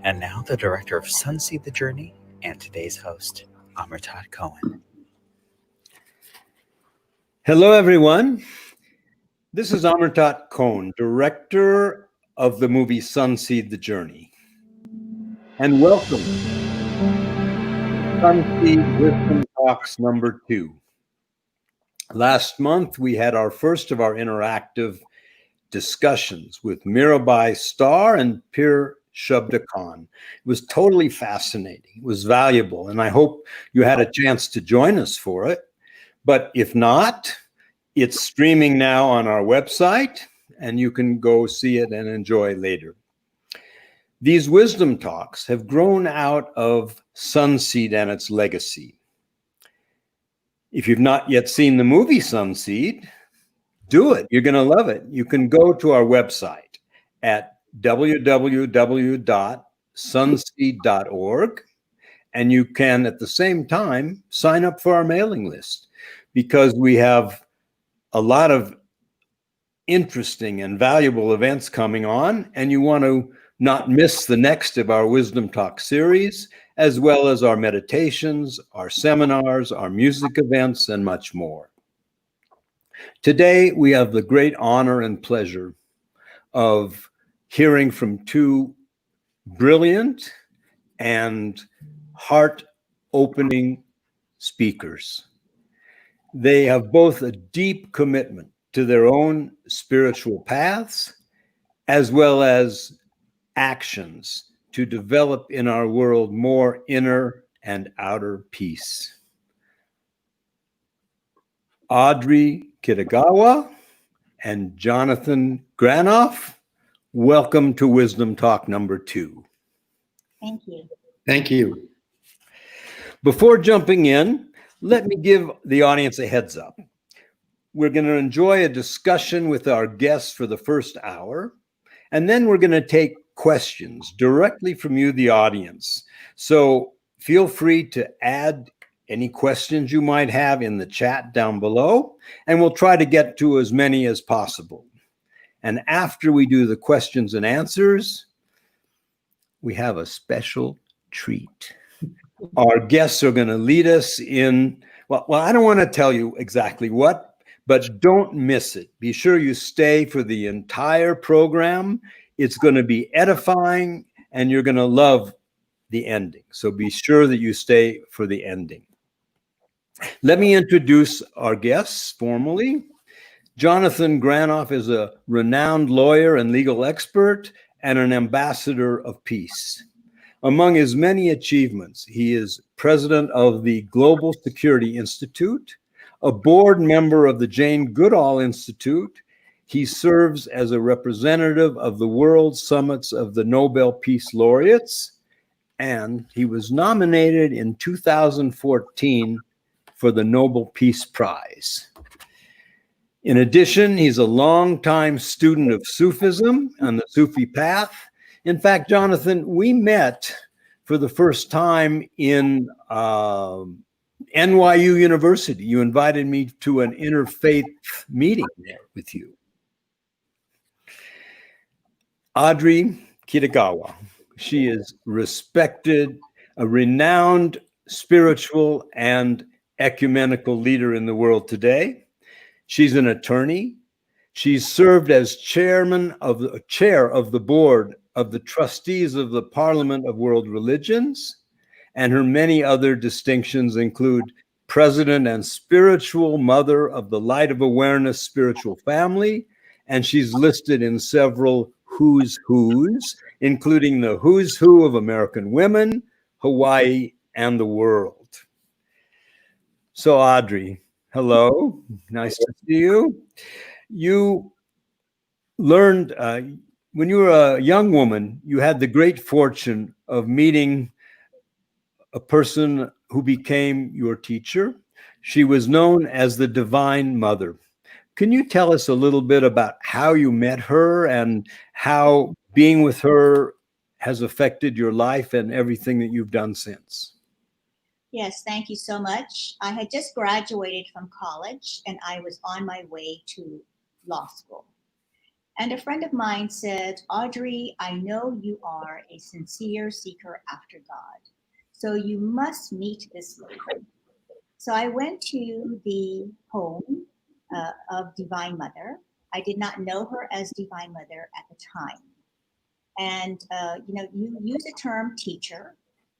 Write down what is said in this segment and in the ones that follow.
And now the director of Sunseed the Journey and today's host, Amartat Cohen. Hello, everyone. This is Amartat Cohen, director of the movie Sunseed the Journey. And welcome to Sunseed Wisdom Talks number 2. Last month, we had our first of our interactive discussions with Mirabai Starr and Pir Shabda Khan. It was totally fascinating. It was valuable, and I hope you had a chance to join us for it. But if not, it's streaming now on our website, and you can go see it and enjoy later. These wisdom talks have grown out of Sunseed and its legacy. If you've not yet seen the movie Sunseed, do it. You're going to love it. You can go to our website at www.sunseed.org, and you can at the same time sign up for our mailing list, because we have a lot of interesting and valuable events coming on, and you want to not miss the next of our Wisdom Talk series, as well as our meditations, our seminars, our music events, and much more. Today, we have the great honor and pleasure of hearing from two brilliant and heart-opening speakers. They have both a deep commitment to their own spiritual paths, as well as actions to develop in our world more inner and outer peace. Audrey Kitagawa and Jonathan Granoff, welcome to Wisdom Talk number 2. Thank you. Thank you. Before jumping in, let me give the audience a heads up. We're going to enjoy a discussion with our guests for the first hour, and then we're going to take questions directly from you, the audience. So feel free to add any questions you might have in the chat down below, and we'll try to get to as many as possible. And after we do the questions and answers, we have a special treat. Our guests are going to lead us in, well, I don't want to tell you exactly what, but don't miss it. Be sure you stay for the entire program. It's going to be edifying, and you're going to love the ending. So be sure that you stay for the ending. Let me introduce our guests formally. Jonathan Granoff is a renowned lawyer and legal expert and an ambassador of peace. Among his many achievements, he is president of the Global Security Institute, a board member of the Jane Goodall Institute. He serves as a representative of the World Summits of the Nobel Peace Laureates, and he was nominated in 2014 for the Nobel Peace Prize. In addition, he's a longtime student of Sufism and the Sufi path. In fact, Jonathan, we met for the first time in NYU University. You invited me to an interfaith meeting there with you. Audrey Kitagawa. She is respected, a renowned spiritual and ecumenical leader in the world today. She's an attorney. She's served as chair of the board of the trustees of the Parliament of World Religions, and her many other distinctions include president and spiritual mother of the Light of Awareness spiritual family, and she's listed in several who's, including the who's who of American women, Hawaii, and the world. So Audrey, hello, nice to see you. You learned when you were a young woman, you had the great fortune of meeting a person who became your teacher. She was known as the Divine Mother. Can you tell us a little bit about how you met her and how being with her has affected your life and everything that you've done since? Yes, thank you so much. I had just graduated from college and I was on my way to law school. And a friend of mine said, Audrey, I know you are a sincere seeker after God, so you must meet this lady. So I went to the home of Divine Mother. I did not know her as Divine Mother at the time. And, you use the term teacher,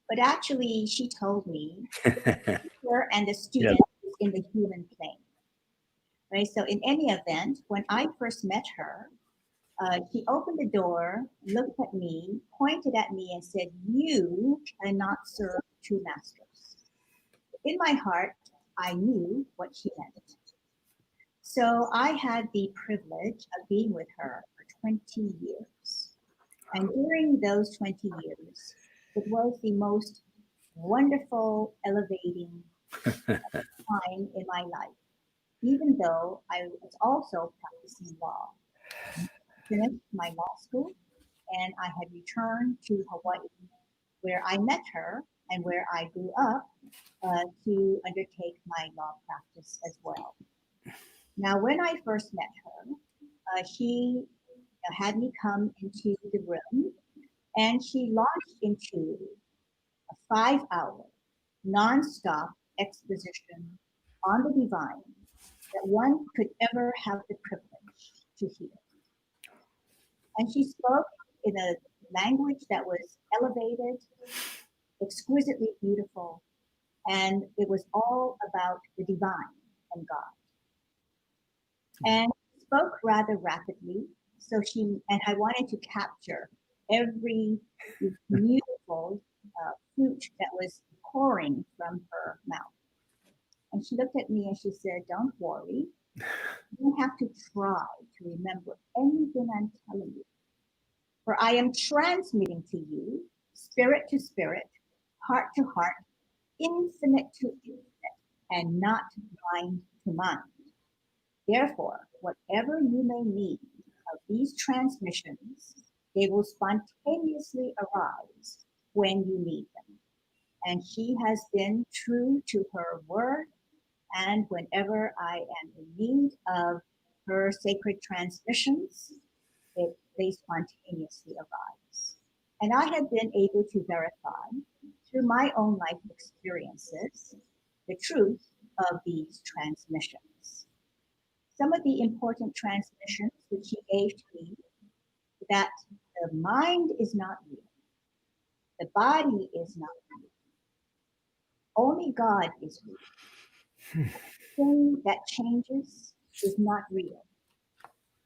but actually she told me her and the student is in the human plane. Right. So in any event, when I first met her, she opened the door, looked at me, pointed at me, and said, "You cannot serve two masters." In my heart, I knew what she meant. So I had the privilege of being with her for 20 years. And during those 20 years, it was the most wonderful, elevating time in my life, even though I was also practicing law. I finished my law school and I had returned to Hawaii, where I met her and where I grew up to undertake my law practice as well. Now, when I first met her, she had me come into the room and she launched into a 5 hour non-stop exposition on the divine that one could ever have the privilege to hear. And she spoke in a language that was elevated, exquisitely beautiful, and it was all about the divine and God. And she spoke rather rapidly, and I wanted to capture every beautiful fruit that was pouring from her mouth. And she looked at me and she said, "Don't worry. You don't have to try to remember anything I'm telling you. For I am transmitting to you, spirit to spirit, heart to heart, infinite to infinite, and not mind to mind. Therefore, whatever you may need of these transmissions, they will spontaneously arise when you need them." And she has been true to her word. And whenever I am in need of her sacred transmissions, they spontaneously arise. And I have been able to verify through my own life experiences the truth of these transmissions. Some of the important transmissions that she gave to me, that the mind is not real, the body is not real, only God is real. Everything that changes is not real.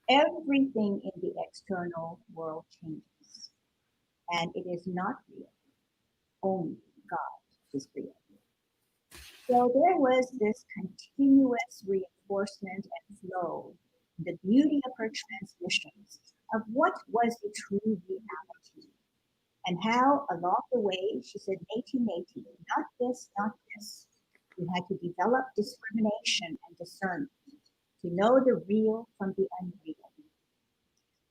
Everything in the external world changes, and it is not real. Only God is real. So there was this continuous reinforcement and flow, the beauty of her transmissions of what was the true reality, and how along the way she said, "Nati, Nati, not this, not this." We had to develop discrimination and discernment to know the real from the unreal.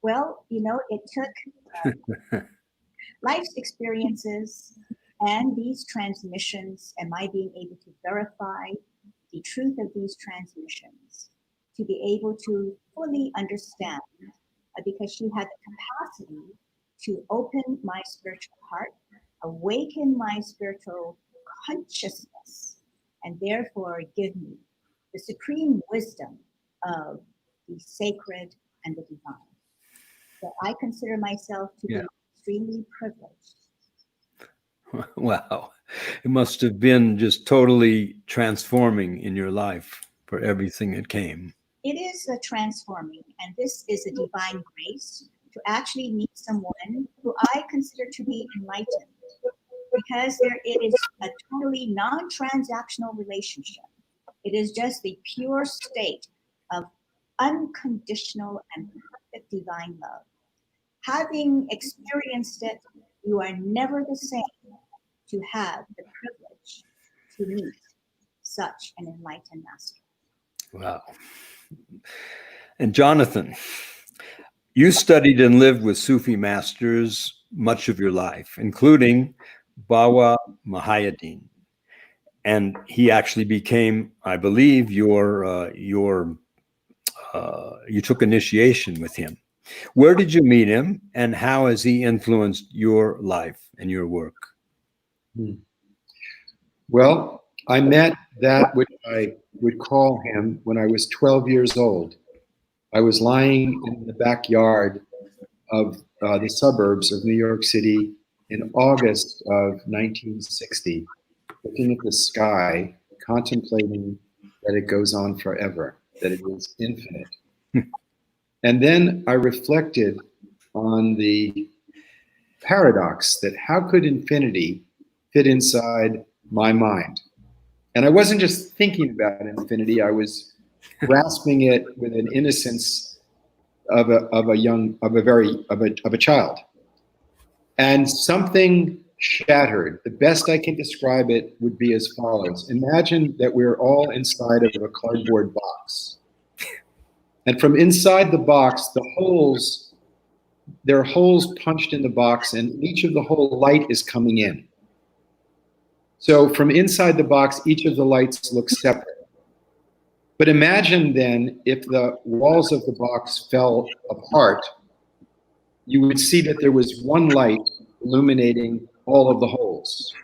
Well, it took life's experiences and these transmissions, and my being able to verify the truth of these transmissions, to be able to fully understand because she had the capacity to open my spiritual heart, awaken my spiritual consciousness, and therefore give me the supreme wisdom of the sacred and the divine. So I consider myself to be extremely privileged. Wow. It must have been just totally transforming in your life for everything that came. It is a transforming, and this is a divine grace to actually meet someone who I consider to be enlightened, because it is a totally non-transactional relationship. It is just the pure state of unconditional and perfect divine love. Having experienced it, you are never the same to have the privilege to meet such an enlightened master. Wow. And Jonathan, you studied and lived with Sufi masters much of your life, including Bawa Mahayadin. And he actually became, I believe, you took initiation with him. Where did you meet him, and how has he influenced your life and your work? Well, I met that which I would call him when I was 12 years old. I was lying in the backyard of the suburbs of New York City in August of 1960, looking at the sky, contemplating that it goes on forever, that it is infinite. And then I reflected on the paradox that how could infinity fit inside my mind? And I wasn't just thinking about infinity, I was grasping it with an innocence of a child. And something shattered. The best I can describe it would be as follows. Imagine that we're all inside of a cardboard box. And from inside the box, there are holes punched in the box, and each of the hole light is coming in. So from inside the box, each of the lights look separate. But imagine then if the walls of the box fell apart, you would see that there was one light illuminating all of the holes.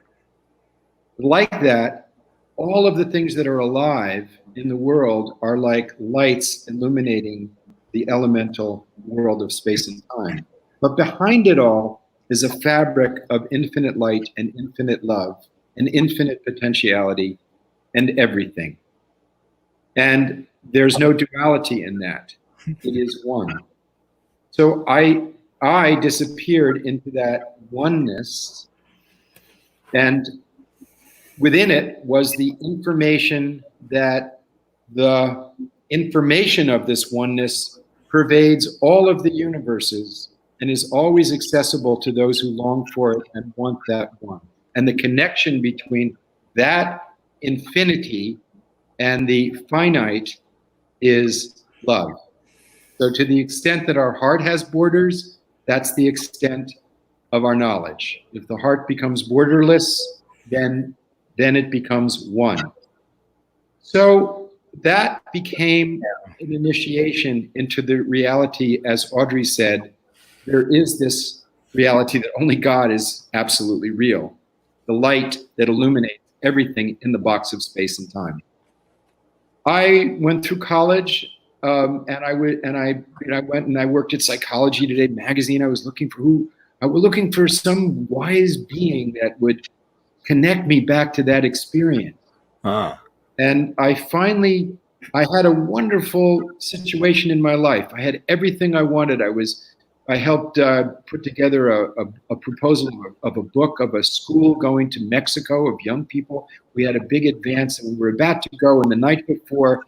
Like that, all of the things that are alive in the world are like lights illuminating the elemental world of space and time. But behind it all is a fabric of infinite light and infinite love and infinite potentiality and everything. And there's no duality in that. It is one. So I disappeared into that oneness, and within it was the information that the information of this oneness pervades all of the universes and is always accessible to those who long for it and want that one. And the connection between that infinity and the finite is love. So to the extent that our heart has borders, that's the extent of our knowledge. If the heart becomes borderless, then it becomes one. So that became an initiation into the reality, as Audrey said, there is this reality that only God is absolutely real. The light that illuminates everything in the box of space and time. I went through college, and I went and I worked at Psychology Today magazine. I was looking for some wise being that would connect me back to that experience. And I had a wonderful situation in my life. I had everything I wanted. I helped put together a proposal of a book of a school going to Mexico of young people. We had a big advance, and we were about to go. And the night before,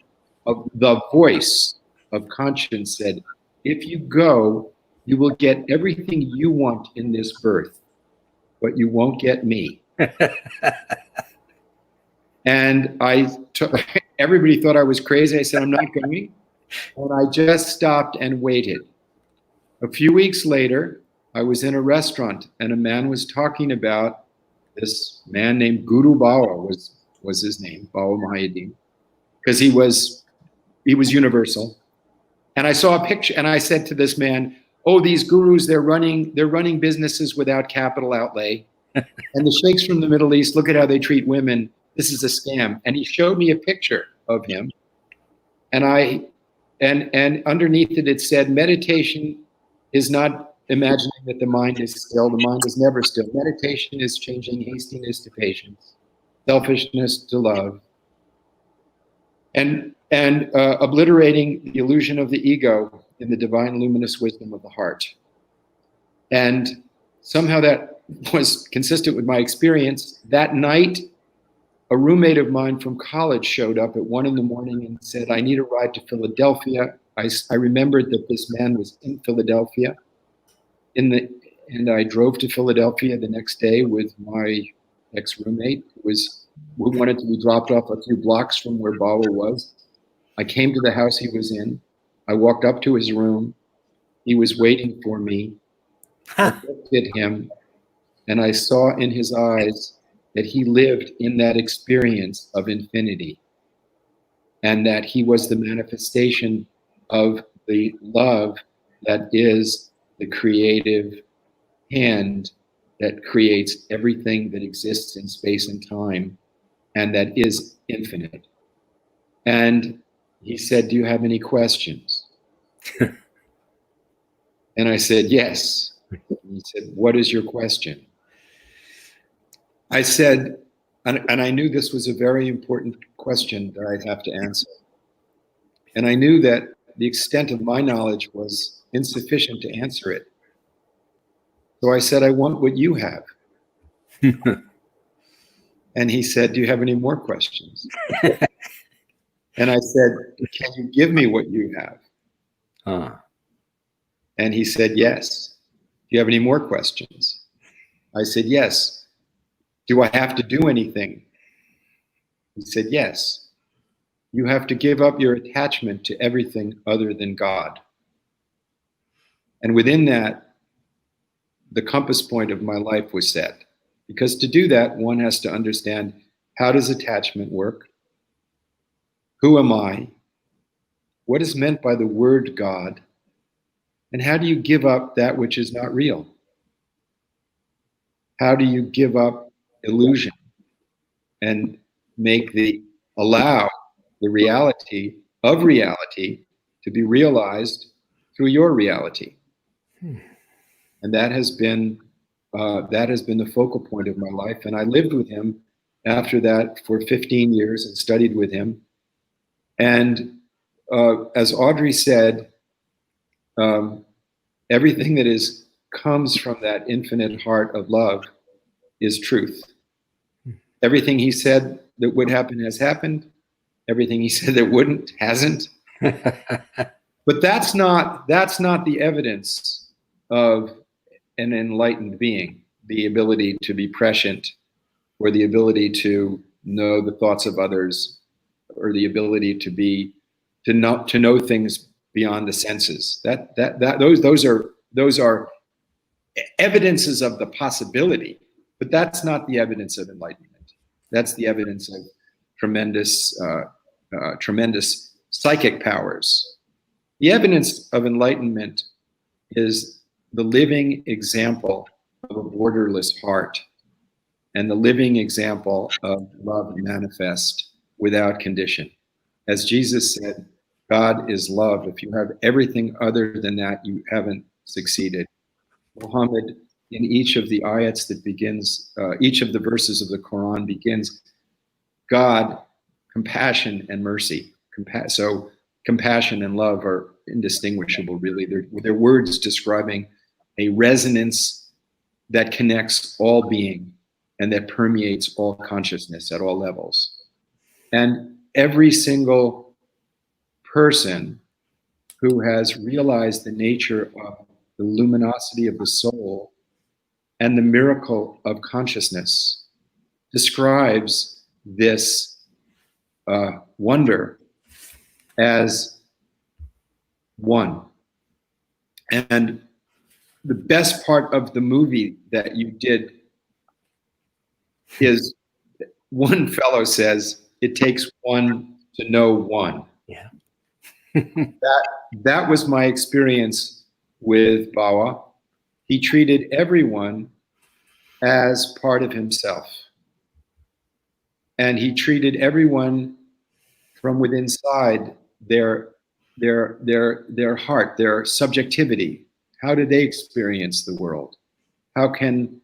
the voice of conscience said, if you go, you will get everything you want in this birth, but you won't get me. And everybody thought I was crazy. I said, I'm not going. And I just stopped and waited. A few weeks later, I was in a restaurant, and a man was talking about this man named Guru Bawa was his name, Bawa Mahayadin, because he was universal. And I saw a picture, and I said to this man, "Oh, these gurus, they're running businesses without capital outlay. And the sheikhs from the Middle East, look at how they treat women. This is a scam." And he showed me a picture of him. And and underneath it, it said, meditation is not imagining that the mind is still. The mind is never still. Meditation is changing hastiness to patience, selfishness to love, and obliterating the illusion of the ego in the divine luminous wisdom of the heart. And somehow that was consistent with my experience. That night, a roommate of mine from college showed up at 1 a.m. and said, "I need a ride to Philadelphia." I remembered that this man was in Philadelphia. And I drove to Philadelphia the next day with my ex-roommate, who wanted to be dropped off a few blocks from where Bawa was. I came to the house he was in. I walked up to his room. He was waiting for me. I looked at him, and I saw in his eyes that he lived in that experience of infinity, and that he was the manifestation of the love that is the creative hand that creates everything that exists in space and time, and that is infinite. And he said, "Do you have any questions?" And I said, "Yes." And he said, "What is your question?" I said, and I knew this was a very important question that I'd have to answer. And I knew that the extent of my knowledge was insufficient to answer it. So I said, "I want what you have." And he said, "Do you have any more questions?" And I said, "Can you give me what you have?" And he said, "Yes." "Do you have any more questions?" I said, "Yes." "Do I have to do anything?" He said, "Yes. You have to give up your attachment to everything other than God." And within that, the compass point of my life was set. Because to do that, one has to understand, how does attachment work? Who am I? What is meant by the word God? And how do you give up that which is not real? How do you give up illusion and allow the reality of reality to be realized through your reality? And that has been the focal point of my life. And I lived with him after that for 15 years and studied with him. And as Audrey said, everything that comes from that infinite heart of love is truth. Everything he said that would happen has happened. Everything he said that wouldn't hasn't. But that's not the evidence of an enlightened being, the ability to be prescient, or the ability to know the thoughts of others, or the ability to know things beyond the senses. Those are evidences of the possibility, but that's not the evidence of enlightenment. That's the evidence of tremendous psychic powers. The evidence of enlightenment is the living example of a borderless heart, and the living example of love manifest without condition. As Jesus said, God is love. If you have everything other than that, you haven't succeeded. Muhammad, in each of the ayats that begins, each of the verses of the Quran begins, God, compassion and mercy. So compassion and love are indistinguishable, really. They're words describing a resonance that connects all being and that permeates all consciousness at all levels. And every single person who has realized the nature of the luminosity of the soul and the miracle of consciousness describes this wonder as one. And the best part of the movie that you did is, one fellow says, it takes one to know one. Yeah. That was my experience with Bawa. He treated everyone as part of himself. And he treated everyone from within inside their heart, their subjectivity. How do they experience the world? How can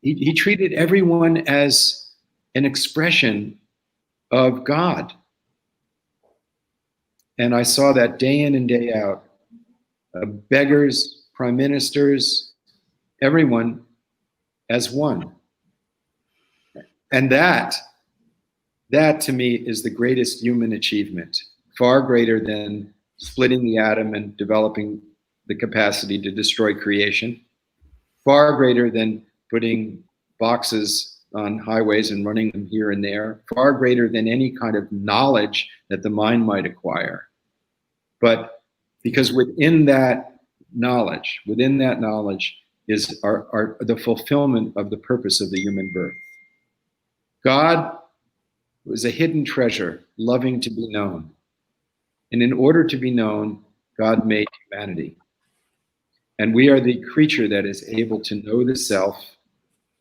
he treated everyone as an expression of God. And I saw that day in and day out. Beggars, prime ministers, everyone as one. And that to me is the greatest human achievement, far greater than splitting the atom and developing the capacity to destroy creation, far greater than putting boxes on highways and running them here and there, far greater than any kind of knowledge that the mind might acquire. But because within that knowledge is the fulfillment of the purpose of the human birth. God was a hidden treasure, loving to be known. And in order to be known, God made humanity. And we are the creature that is able to know the self,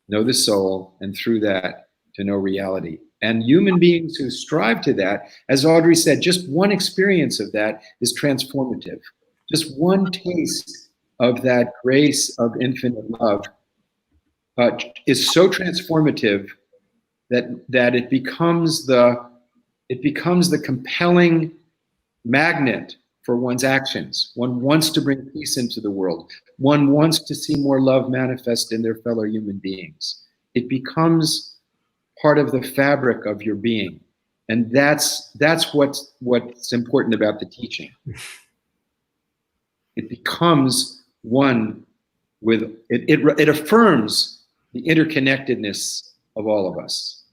know the soul, and through that, to know reality. And human beings who strive to that, as Audrey said, just one experience of that is transformative. Just one taste of that grace of infinite love is so transformative that it becomes the compelling magnet for one's actions. One wants to bring peace into the world. One wants to see more love manifest in their fellow human beings. It becomes part of the fabric of your being. And that's what's important about the teaching. It becomes one with, it affirms the interconnectedness of all of us.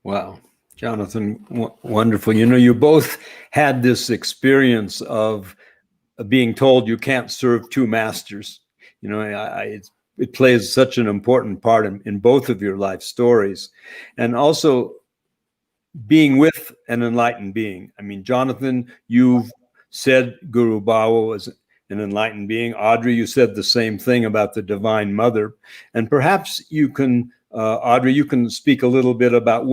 Wow. Jonathan, wonderful. You know, you both had this experience of being told you can't serve two masters. You know, it plays such an important part in both of your life stories. And also being with an enlightened being. I mean, Jonathan, you've said Guru Bawa was an enlightened being. Audrey, you said the same thing about the Divine Mother. And perhaps you can, Audrey, you can speak a little bit about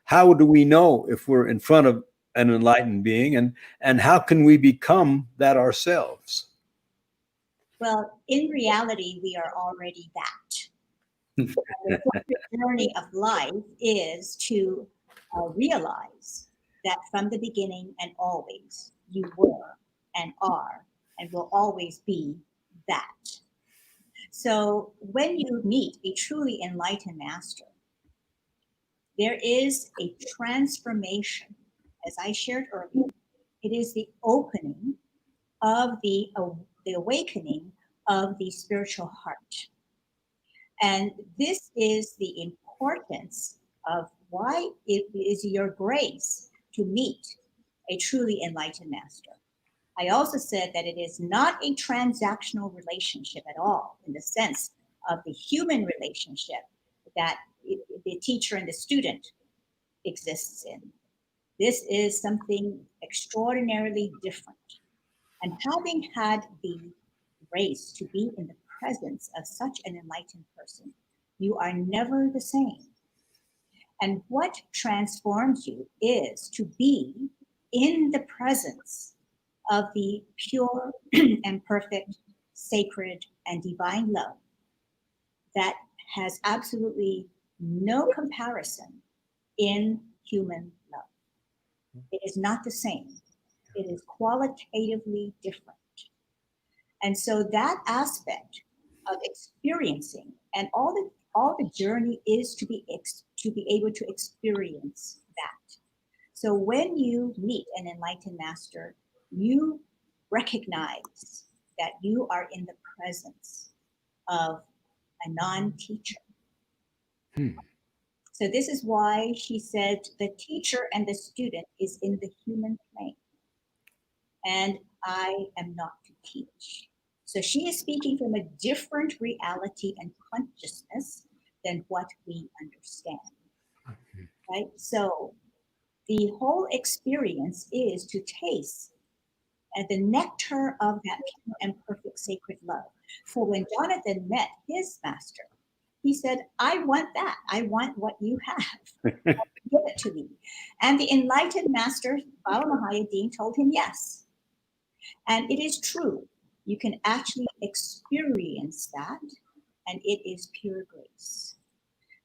how do we know if we're in front of an enlightened being, and how can we become that ourselves? Well, in reality, we are already that. The journey of life is to realize that from the beginning and always, you were and are and will always be that. So when you meet a truly enlightened master, there is a transformation. As I shared earlier, it is the opening of the awakening of the spiritual heart. And this is the importance of why it is your grace to meet a truly enlightened master. I also said that it is not a transactional relationship at all, in the sense of the human relationship that the teacher and the student exists in. This is something extraordinarily different. And having had the grace to be in the presence of such an enlightened person, you are never the same. And what transforms you is to be in the presence of the pure and perfect, sacred, and divine love that has absolutely no comparison in human love. It is not the same. It is qualitatively different. And so that aspect of experiencing, and all the journey is to be able to experience that. So when you meet an enlightened master, you recognize that you are in the presence of a non-teacher. So this is why she said the teacher and the student is in the human plane. And I am not to teach. So she is speaking from a different reality and consciousness than what we understand, right? So The whole experience is to taste the nectar of that pure and perfect sacred love. So when Jonathan met his master, he said, I want that. I want what you have. Give it to me. And the enlightened master, Baba Mahayadin, told him yes. And it is true. You can actually experience that, and it is pure grace.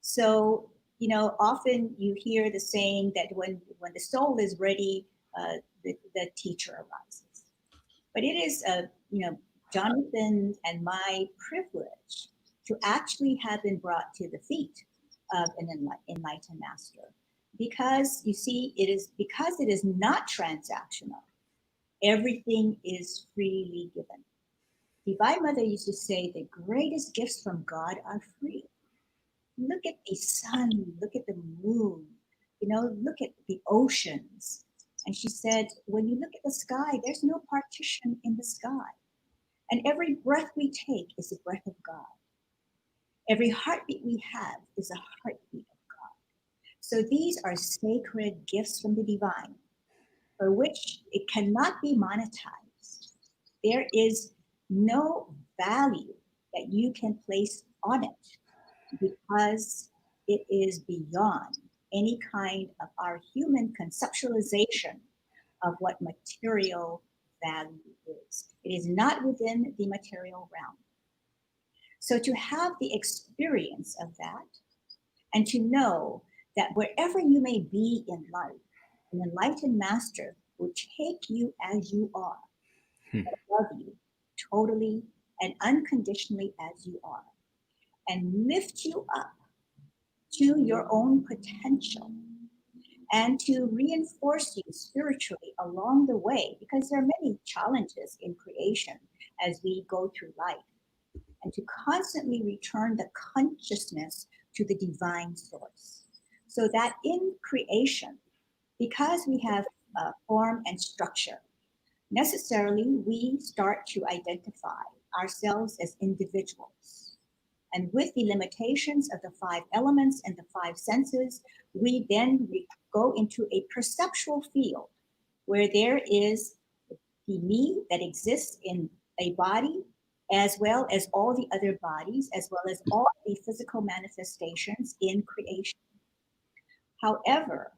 So, often you hear the saying that when the soul is ready, the teacher arises. But it is, Jonathan and my privilege to actually have been brought to the feet of an enlightened master. Because you see, it is not transactional. Everything is freely given. Divine Mother used to say the greatest gifts from God are free. Look at the sun, look at the moon, look at the oceans. And she said, when you look at the sky, there's no partition in the sky. And every breath we take is a breath of God. Every heartbeat we have is a heartbeat of God. So these are sacred gifts from the divine, for which it cannot be monetized. There is no value that you can place on it, because it is beyond any kind of our human conceptualization of what material value is. It is not within the material realm. So to have the experience of that, and to know that wherever you may be in life, an enlightened master will take you as you are, and love you totally and unconditionally as you are, and lift you up to your own potential, and to reinforce you spiritually along the way, because there are many challenges in creation as we go through life, and to constantly return the consciousness to the divine source. So that in creation, because we have form and structure, necessarily we start to identify ourselves as individuals. And with the limitations of the 5 elements and the 5 senses, we then go into a perceptual field where there is the me that exists in a body, as well as all the other bodies, as well as all the physical manifestations in creation. However,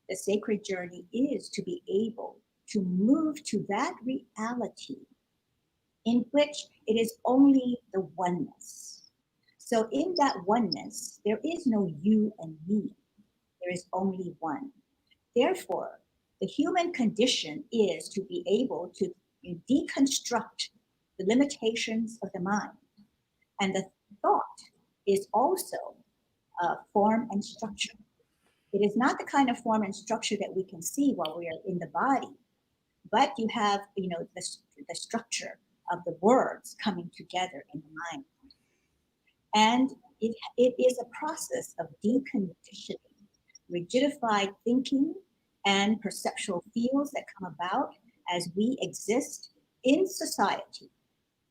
the sacred journey is to be able to move to that reality in which it is only the oneness. So in that oneness, there is no you and me. There is only one. Therefore, the human condition is to be able to deconstruct the limitations of the mind. And the thought is also form and structure. It is not the kind of form and structure that we can see while we are in the body, but you have, the structure of the words coming together in the mind. And it is a process of deconditioning rigidified thinking and perceptual fields that come about as we exist in society,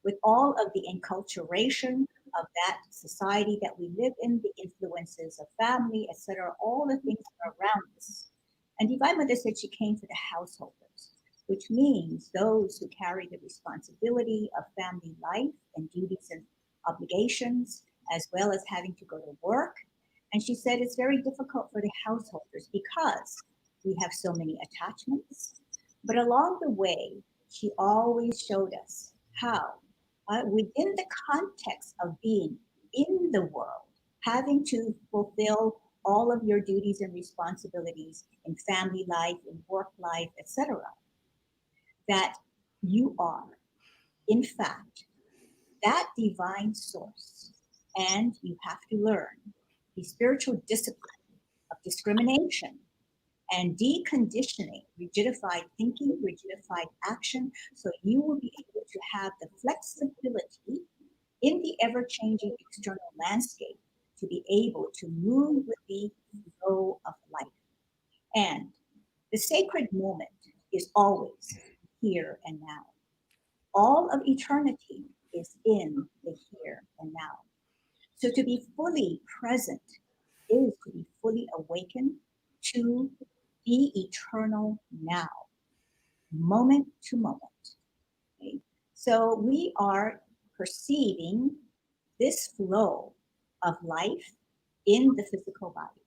with all of the enculturation of that society that we live in, the influences of family, etc., all the things that are around us. And Divine Mother said she came for the householders, which means those who carry the responsibility of family life and duties and obligations, as well as having to go to work. And she said it's very difficult for the householders because we have so many attachments. But along the way, she always showed us how, within the context of being in the world, having to fulfill all of your duties and responsibilities in family life, in work life, etc., that you are, in fact, that divine source. And you have to learn the spiritual discipline of discrimination and deconditioning rigidified thinking, rigidified action, so you will be able to have the flexibility in the ever-changing external landscape to be able to move with the flow of life. And the sacred moment is always here and now. All of eternity is in the here and now. So to be fully present is to be fully awakened to Be eternal now, moment to moment. Okay? So we are perceiving this flow of life in the physical body.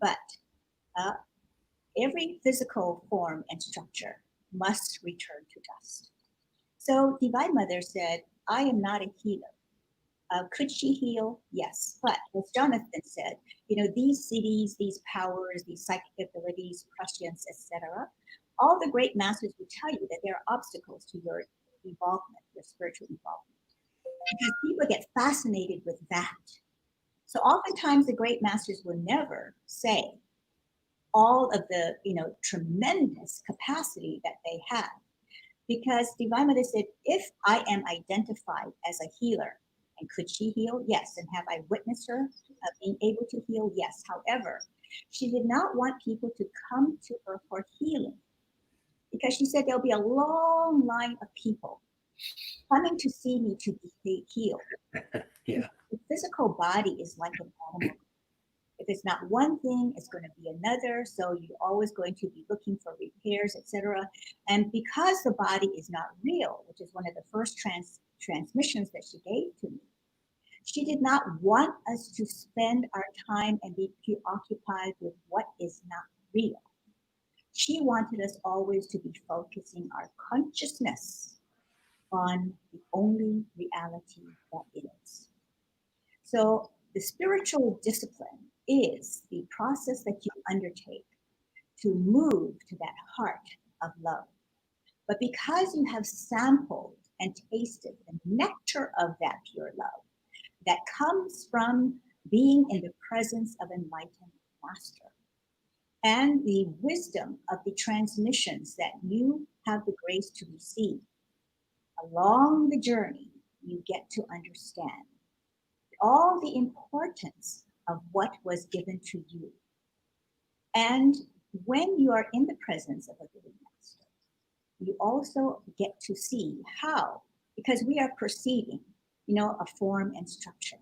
But every physical form and structure must return to dust. So Divine Mother said, I am not a healer. Could she heal? Yes. But as Jonathan said, these cities, these powers, these psychic abilities, prescience, etc., all the great masters will tell you that there are obstacles to your involvement, your spiritual involvement. Because people get fascinated with that. So oftentimes the great masters will never say all of the, tremendous capacity that they have. Because Divine Mother said, if I am identified as a healer, and could she heal? Yes. And have I witnessed her being able to heal? Yes. However, she did not want people to come to her for healing, because she said there'll be a long line of people coming to see me to be healed. Yeah. The physical body is like an automobile. If it's not one thing, it's going to be another. So you're always going to be looking for repairs, etc. And because the body is not real, which is one of the first transmissions that she gave to me, she did not want us to spend our time and be preoccupied with what is not real. She wanted us always to be focusing our consciousness on the only reality that is. So the spiritual discipline is the process that you undertake to move to that heart of love. But because you have sampled and tasted the nectar of that pure love that comes from being in the presence of enlightened master, and the wisdom of the transmissions that you have the grace to receive, along the journey, you get to understand all the importance of what was given to you. And when you are in the presence of a living master, you also get to see how, because we are perceiving, a form and structure.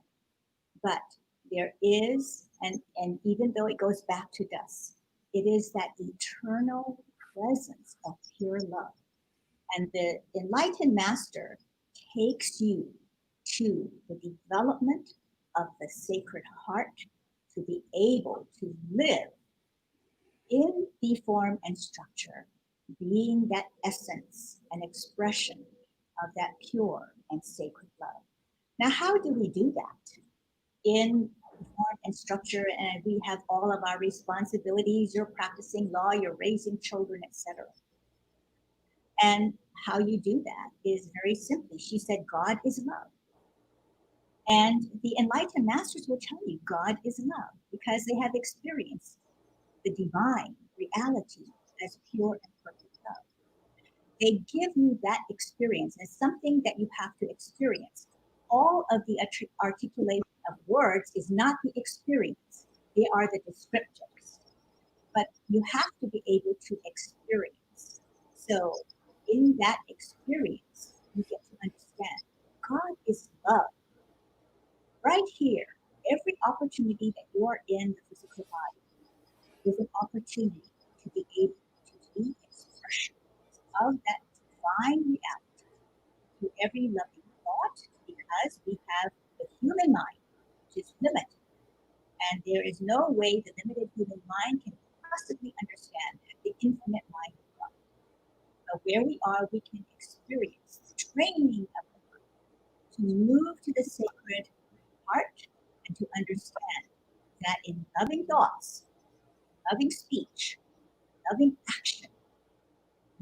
But there is, and even though it goes back to dust, it is that eternal presence of pure love. And the enlightened master takes you to the development of the sacred heart to be able to live in the form and structure, being that essence and expression of that pure and sacred love. Now, how do we do that? In form and structure, and we have all of our responsibilities. You're practicing law, you're raising children, etc. And how you do that is very simply, she said, God is love. And the enlightened masters will tell you God is love because they have experienced the divine reality as pure and perfect love. They give you that experience as something that you have to experience. All of the articulation of words is not the experience. They are the descriptors. But you have to be able to experience. So in that experience, you get to understand God is love. Right here, every opportunity that you are in the physical body is an opportunity to be able to be expressions of that divine reality through every loving thought, because we have the human mind, which is limited. And there is no way the limited human mind can possibly understand the infinite mind of God. But where we are, we can experience the training of the mind to move to the sacred heart and to understand that in loving thoughts, loving speech, loving action,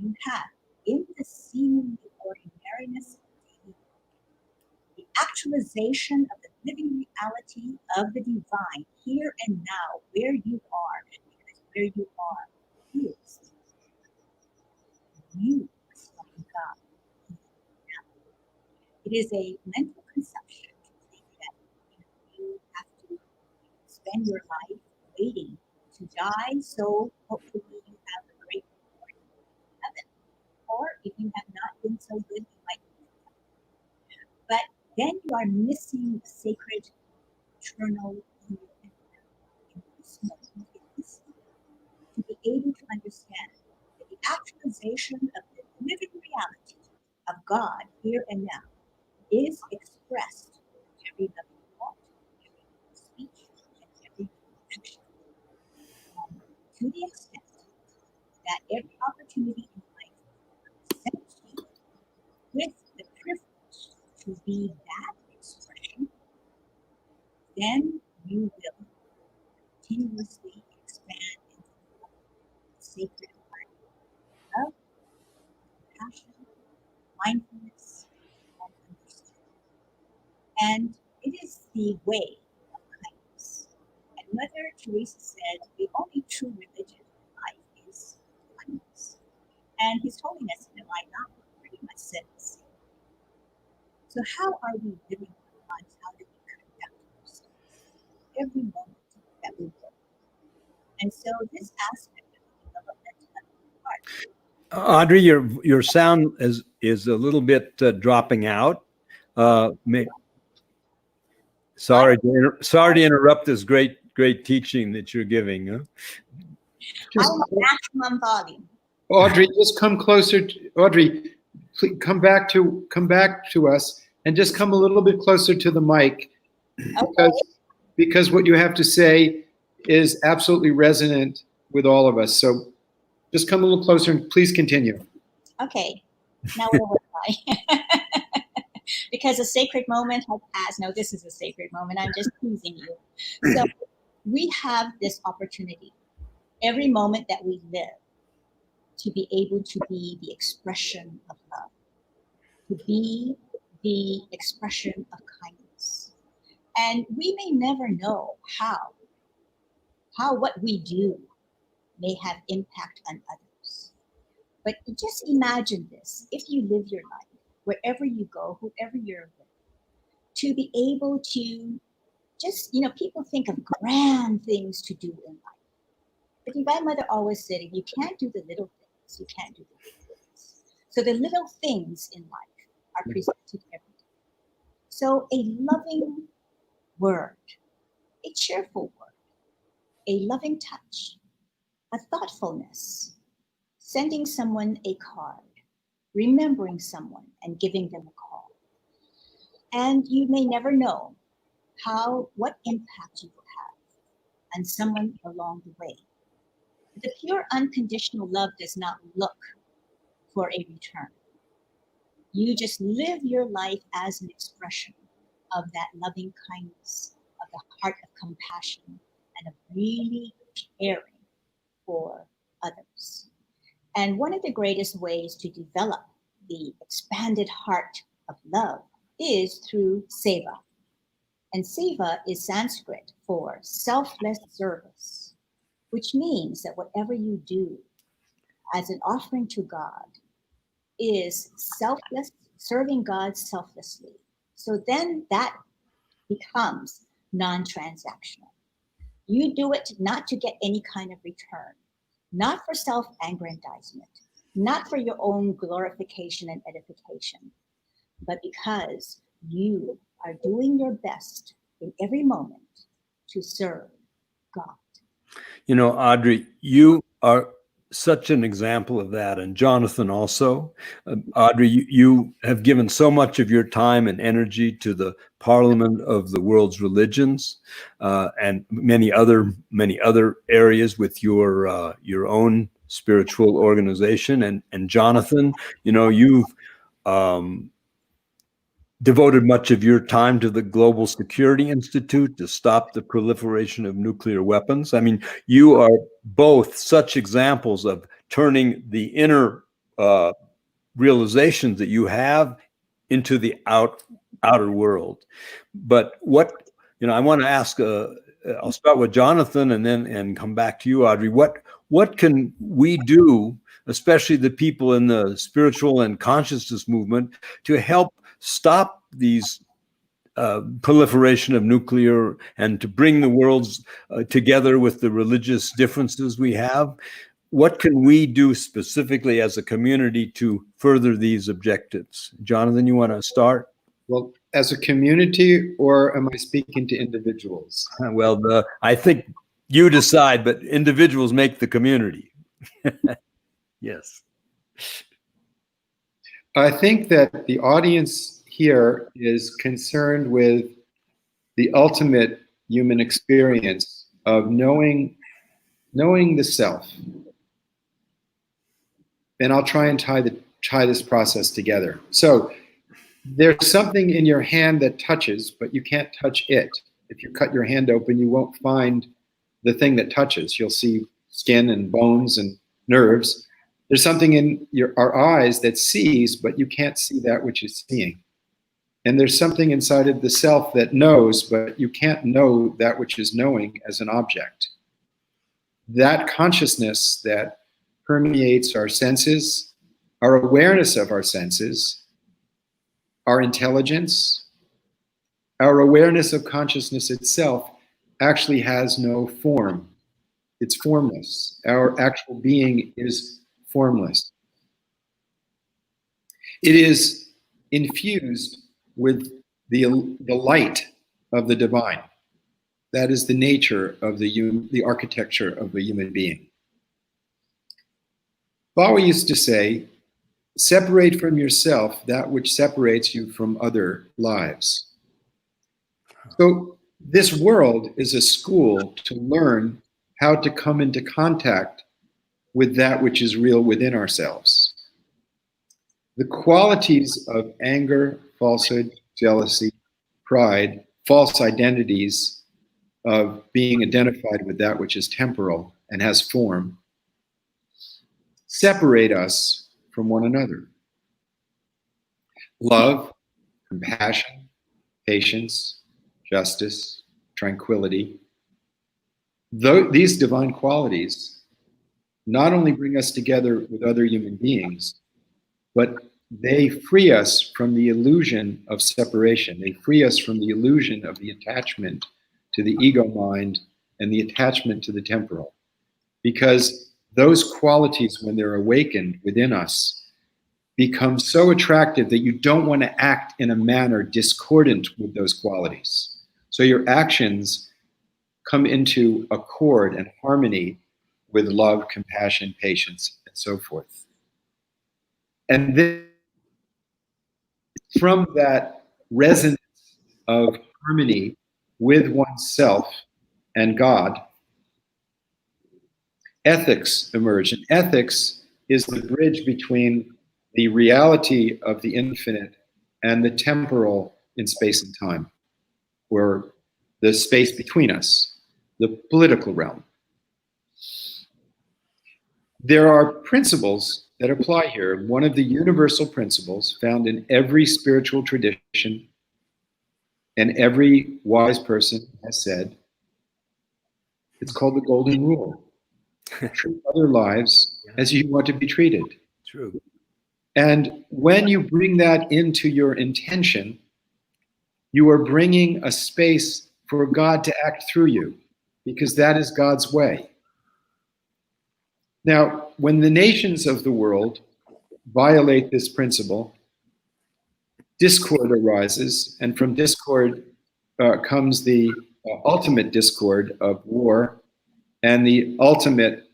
you have in the seemingly ordinariness of daily life, the actualization of the living reality of the divine here and now, where you are, because where you are is you are God. It is a mental conception to think that you have to spend your life waiting to die, so hopefully you have a great reward in heaven. Or if you have not been so good, you might be. But then you are missing the sacred, eternal, in this moment, in this moment, to be able to understand that the actualization of the living reality of God here and now is expressed in every loving thought, every loving speech, and every loving action. To the extent that every opportunity in life presents you with the privilege to be that expression, then you will continuously expand into the sacred heart of compassion, mindfulness, and understanding. And it is the way of kindness. And Mother Teresa said, the only true religion in life is kindness. And His Holiness in the Enlightenment Hour pretty much said the same. So how are we living our lives? How do we conduct ourselves every moment that we live? And so this aspect of the development of the heart. Audrey, your sound is a little bit dropping out. Sorry to interrupt this great teaching that you're giving. Huh? I'm a maximum volume. Audrey, just come closer. Audrey, please come back to us and just come a little bit closer to the mic, because what you have to say is absolutely resonant with all of us. So just come a little closer and please continue. Okay, now where was I? Because a sacred moment has passed. No, this is a sacred moment. I'm just teasing you. So we have this opportunity every moment that we live to be able to be the expression of love, to be the expression of kindness. And we may never know how what we do may have impact on others. But just imagine this: if you live your life, wherever you go, whoever you're with, to be able to just, people think of grand things to do in life. But my mother always said, if you can't do the little things, you can't do the big things. So the little things in life are presented every day. So a loving word, a cheerful word, a loving touch, a thoughtfulness, sending someone a card, remembering someone and giving them a call. And you may never know what impact you will have on someone along the way. The pure unconditional love does not look for a return. You just live your life as an expression of that loving kindness, of the heart of compassion, and of really caring for others. And one of the greatest ways to develop the expanded heart of love is through seva. And seva is Sanskrit for selfless service, which means that whatever you do as an offering to God is selfless, serving God selflessly. So then that becomes non-transactional. You do it not to get any kind of return, not for self-aggrandizement, not for your own glorification and edification, but because you are doing your best in every moment to serve God. Audrey, you are such an example of that, and Jonathan also. Audrey, you have given so much of your time and energy to the Parliament of the World's Religions, and many other areas with your own spiritual organization. And Jonathan, you've devoted much of your time to the Global Security Institute to stop the proliferation of nuclear weapons. I mean, you are both such examples of turning the inner realizations that you have into the outer world. But I want to ask, I'll start with Jonathan and come back to you, Audrey. What can we do, especially the people in the spiritual and consciousness movement, to help stop these proliferation of nuclear and to bring the worlds together with the religious differences we have? What can we do specifically as a community to further these objectives? Jonathan, you want to start? Well, as a community, or am I speaking to individuals? Well, I think you decide, but individuals make the community. Yes. I think that the audience here is concerned with the ultimate human experience of knowing the self. And I'll try and tie this process together. So there's something in your hand that touches, but you can't touch it. If you cut your hand open, you won't find the thing that touches. You'll see skin and bones and nerves. There's something in our eyes that sees, but you can't see that which is seeing. And there's something inside of the self that knows, but you can't know that which is knowing as an object. That consciousness that permeates our senses, our awareness of our senses, our intelligence, our awareness of consciousness itself actually has no form. It's formless. Our actual being is formless. It is infused with the light of the divine. That is the nature of the architecture of the human being. Bawa used to say, separate from yourself that which separates you from other lives. So this world is a school to learn how to come into contact with that which is real within ourselves. The qualities of anger, falsehood, jealousy, pride, false identities of being identified with that which is temporal and has form separate us from one another. Love, compassion, patience, justice, tranquility, these divine qualities not only bring us together with other human beings, but they free us from the illusion of separation. They free us from the illusion of the attachment to the ego mind and the attachment to the temporal. Because those qualities, when they're awakened within us, become so attractive that you don't want to act in a manner discordant with those qualities. So your actions come into accord and harmony with love, compassion, patience, and so forth. And then from that resonance of harmony with oneself and God, ethics emerge. And ethics is the bridge between the reality of the infinite and the temporal in space and time, or the space between us, the political realm. There are principles that apply here. One of the universal principles found in every spiritual tradition and every wise person has said, it's called the golden rule. Treat other lives as you want to be treated. True. And when you bring that into your intention, you are bringing a space for God to act through you, because that is God's way. Now, when the nations of the world violate this principle, discord arises, and from discord comes the ultimate discord of war and the ultimate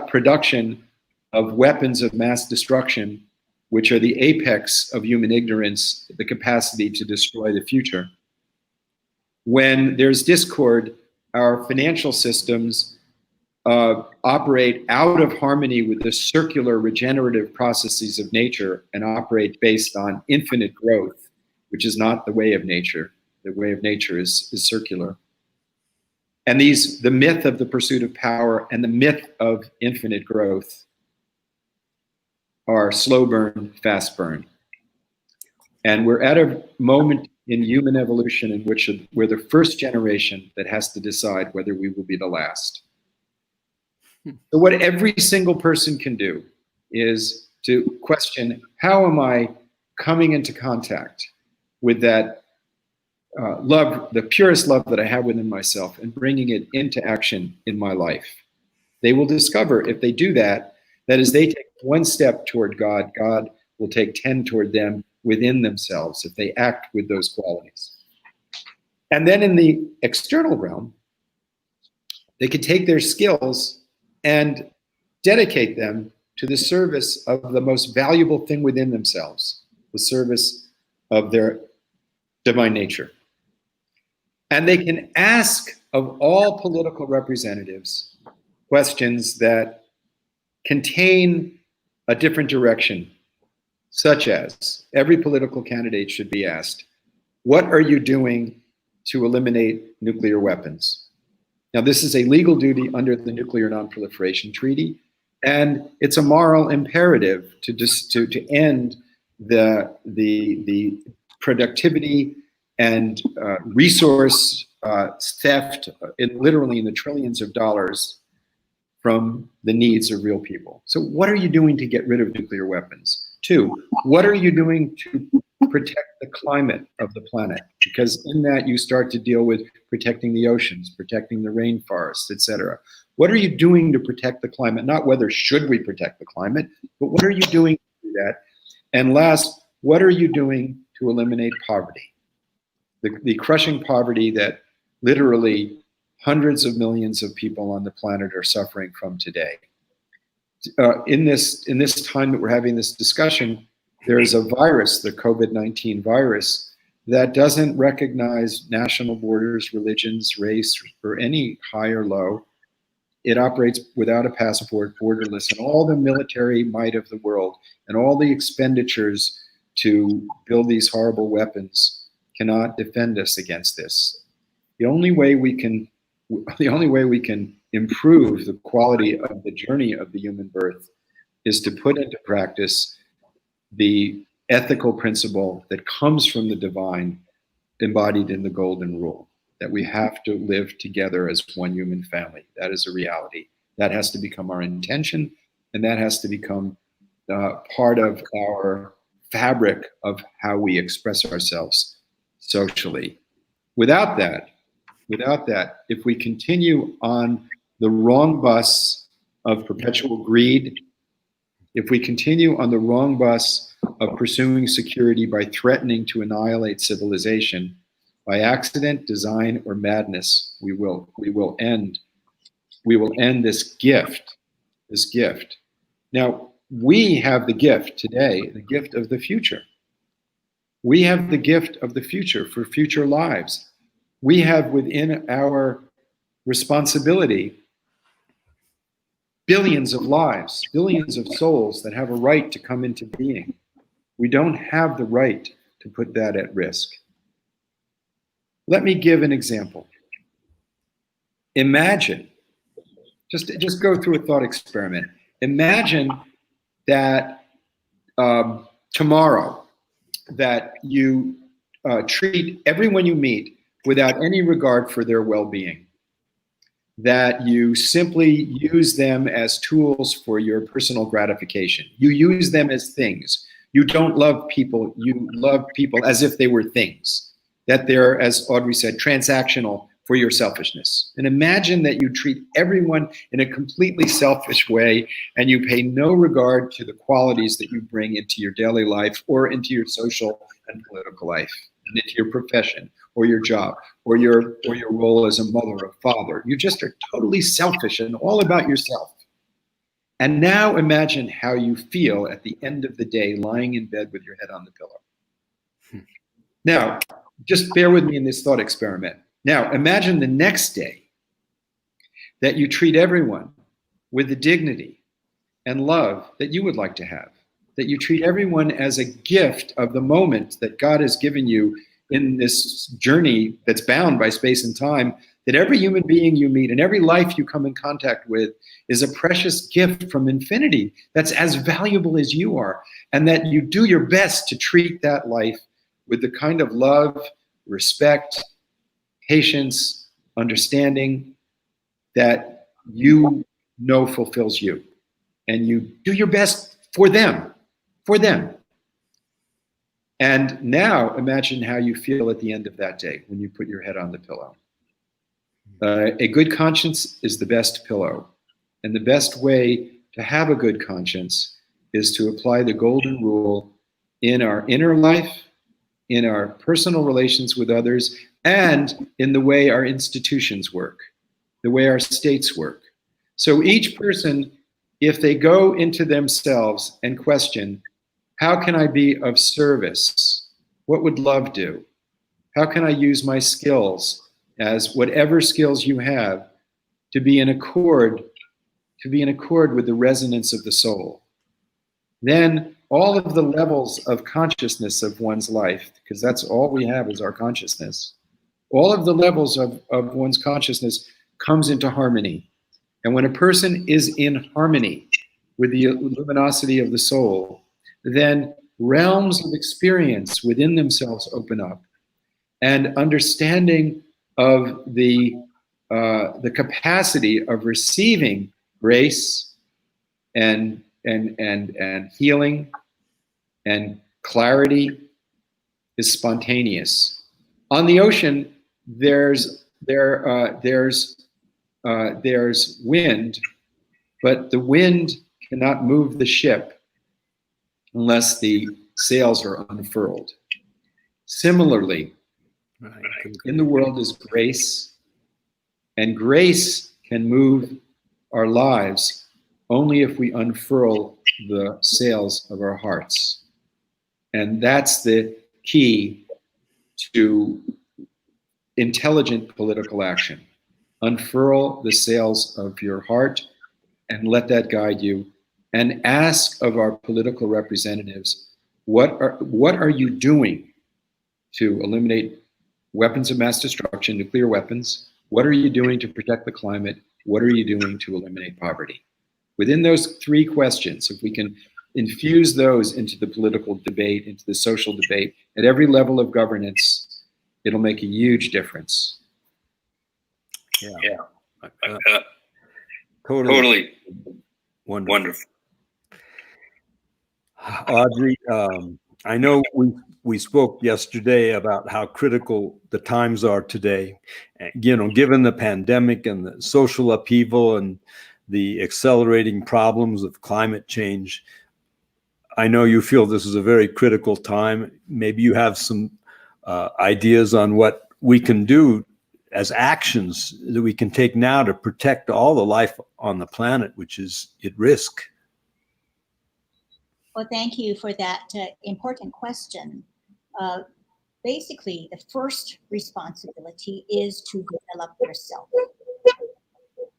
production of weapons of mass destruction, which are the apex of human ignorance, the capacity to destroy the future. When there's discord, our financial systems operate out of harmony with the circular regenerative processes of nature and operate based on infinite growth, which is not the way of nature. The way of nature is circular. And the myth of the pursuit of power and the myth of infinite growth are slow burn, fast burn. And we're at a moment in human evolution in which we're the first generation that has to decide whether we will be the last. So what every single person can do is to question, how am I coming into contact with that love, the purest love that I have within myself, and bringing it into action in my life? They will discover, if they do that, that as they take one step toward God, God will take 10 toward them within themselves if they act with those qualities. And then in the external realm, they could take their skills and dedicate them to the service of the most valuable thing within themselves, the service of their divine nature. And they can ask of all political representatives questions that contain a different direction, such as every political candidate should be asked, what are you doing to eliminate nuclear weapons? Now, this is a legal duty under the Nuclear Non-Proliferation Treaty, and it's a moral imperative to end the productivity and resource theft, literally in the trillions of dollars, from the needs of real people. So what are you doing to get rid of nuclear weapons? 2, what are you doing to protect the climate of the planet? Because in that you start to deal with protecting the oceans, protecting the rainforests, etc. What are you doing to protect the climate? Not whether should we protect the climate, but what are you doing to do that? And last, what are you doing to eliminate poverty? The crushing poverty that literally hundreds of millions of people on the planet are suffering from today. In this time that we're having this discussion, there is a virus, the COVID-19 virus, that doesn't recognize national borders, religions, race, or any high or low. It operates without a passport, borderless, and all the military might of the world and all the expenditures to build these horrible weapons cannot defend us against this. The only way we can improve the quality of the journey of the human birth is to put into practice the ethical principle that comes from the divine, embodied in the golden rule, that we have to live together as one human family. That is a reality. That has to become our intention, and that has to become part of our fabric of how we express ourselves socially. Without that, if we continue on the wrong bus of perpetual greed, if we continue on the wrong bus of pursuing security by threatening to annihilate civilization, by accident, design, or madness, we will end this gift. Now, we have the gift today, the gift of the future. We have the gift of the future for future lives. We have within our responsibility billions of lives, billions of souls that have a right to come into being. We don't have the right to put that at risk. Let me give an example. Imagine, just go through a thought experiment. Imagine that tomorrow that you treat everyone you meet without any regard for their well-being, that you simply use them as tools for your personal gratification. You use them as things. You don't love people, you love people as if they were things, that they're, as Audrey said, transactional for your selfishness. And imagine that you treat everyone in a completely selfish way and you pay no regard to the qualities that you bring into your daily life or into your social and political life, and into your profession or your job or your role as a mother or father. You just are totally selfish and all about yourself. And now imagine how you feel at the end of the day lying in bed with your head on the pillow. Now, just bear with me in this thought experiment. Now, imagine the next day that you treat everyone with the dignity and love that you would like to have, that you treat everyone as a gift of the moment that God has given you in this journey that's bound by space and time, that every human being you meet and every life you come in contact with is a precious gift from infinity that's as valuable as you are, and that you do your best to treat that life with the kind of love, respect, patience, understanding that you know fulfills you. And you do your best for them, And now imagine how you feel at the end of that day when you put your head on the pillow. A good conscience is the best pillow. And the best way to have a good conscience is to apply the golden rule in our inner life, in our personal relations with others, and in the way our institutions work, the way our states work. So each person, if they go into themselves and question, how can I be of service? What would love do? How can I use my skills, as whatever skills you have, to be in accord with the resonance of the soul? Then all of the levels of consciousness of one's life, because that's all we have is our consciousness, all of the levels of one's consciousness comes into harmony. And when a person is in harmony with the luminosity of the soul, then realms of experience within themselves open up, and understanding of the capacity of receiving grace and healing and clarity is spontaneous. On the ocean, there's wind, but the wind cannot move the ship unless the sails are unfurled. Similarly, in the world is grace, and grace can move our lives only if we unfurl the sails of our hearts. And that's the key to intelligent political action. Unfurl the sails of your heart and let that guide you, and ask of our political representatives, what are you doing to eliminate weapons of mass destruction, nuclear weapons? What are you doing to protect the climate? What are you doing to eliminate poverty? Within those three questions, if we can infuse those into the political debate, into the social debate, at every level of governance, it'll make a huge difference. Yeah. Totally. Wonderful. Audrey, I know we spoke yesterday about how critical the times are today. You know, given the pandemic and the social upheaval and the accelerating problems of climate change, I know you feel this is a very critical time. Maybe you have some ideas on what we can do as actions that we can take now to protect all the life on the planet, which is at risk. Well, thank you for that important question. Basically, the first responsibility is to develop yourself.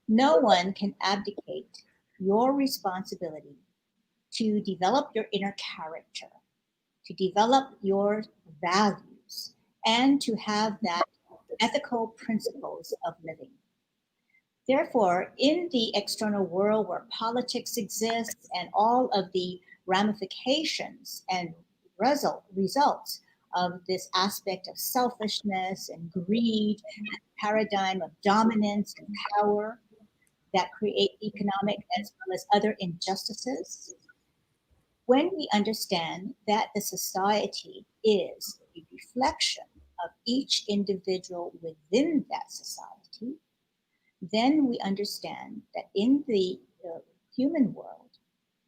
No one can abdicate your responsibility to develop your inner character, to develop your values, and to have that ethical principles of living. Therefore, in the external world where politics exists and all of the ramifications and results of this aspect of selfishness and greed, and paradigm of dominance and power that create economic as well as other injustices, when we understand that the society is a reflection of each individual within that society, then we understand that in the human world,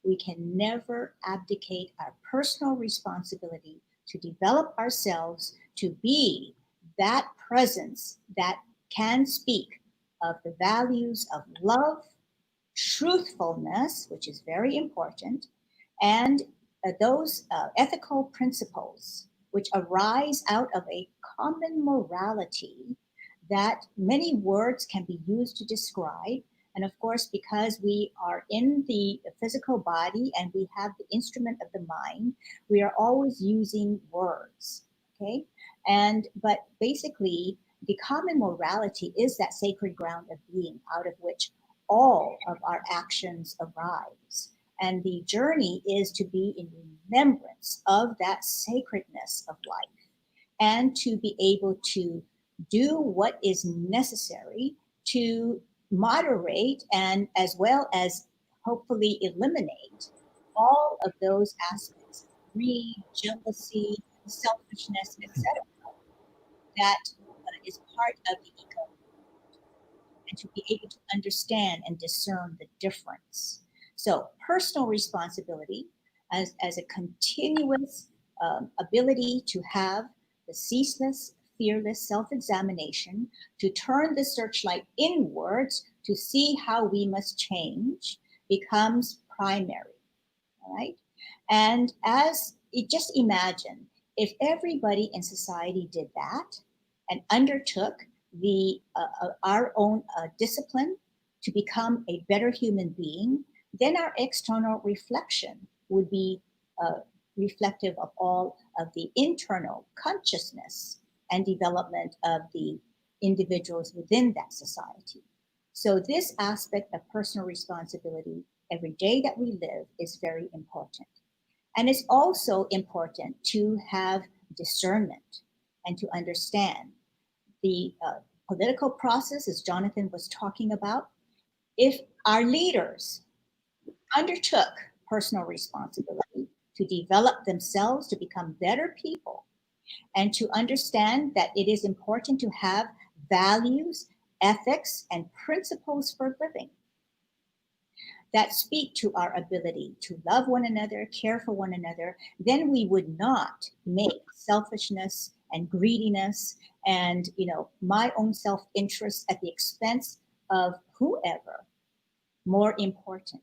we can never abdicate our personal responsibility to develop ourselves to be that presence that can speak of the values of love, truthfulness, which is very important, and those ethical principles which arise out of a common morality that many words can be used to describe. And of course, because we are in the physical body and we have the instrument of the mind, we are always using words, okay? But basically, the common morality is that sacred ground of being out of which all of our actions arise. And the journey is to be in remembrance of that sacredness of life and to be able to do what is necessary to moderate and as well as hopefully eliminate all of those aspects of greed, jealousy, selfishness, etc. that is part of the ego, and to be able to understand and discern the difference. So personal responsibility as a continuous ability to have the ceaseless, fearless self-examination, to turn the searchlight inwards to see how we must change becomes primary, all right? And just imagine if everybody in society did that and undertook our own discipline to become a better human being, then our external reflection would be reflective of all of the internal consciousness and development of the individuals within that society. So this aspect of personal responsibility every day that we live is very important. And it's also important to have discernment and to understand the political process, as Jonathan was talking about. If our leaders undertook personal responsibility to develop themselves to become better people and to understand that it is important to have values, ethics, and principles for living that speak to our ability to love one another, care for one another, then we would not make selfishness and greediness and, my own self-interest at the expense of whoever more important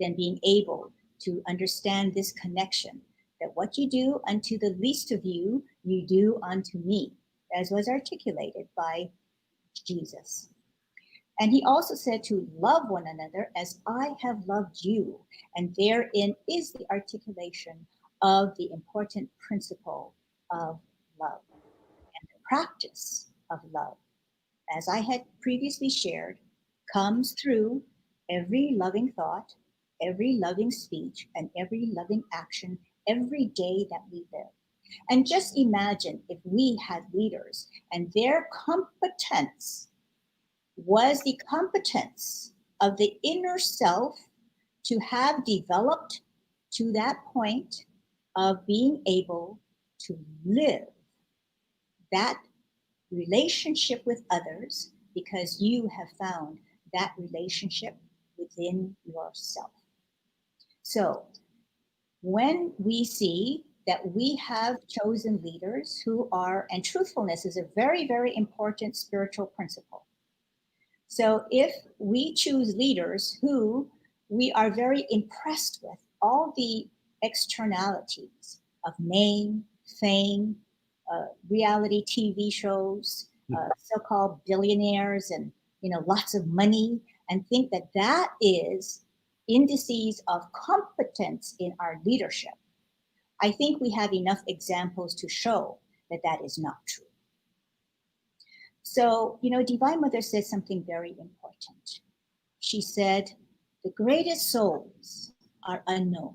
than being able to understand this connection, that what you do unto the least of you, you do unto me, as was articulated by Jesus. And he also said to love one another as I have loved you. And therein is the articulation of the important principle of love and the practice of love. As I had previously shared, comes through every loving thought, every loving speech, and every loving action every day that we live. And just imagine if we had leaders and their competence was the competence of the inner self to have developed to that point of being able to live that relationship with others because you have found that relationship within yourself. So when we see that we have chosen leaders who are, and truthfulness is a very, very important spiritual principle. So if we choose leaders who we are very impressed with, all the externalities of name, fame, reality TV shows, so-called billionaires and lots of money, and think that that is indices of competence in our leadership, I think we have enough examples to show that that is not true. So, Divine Mother said something very important. She said, the greatest souls are unknown,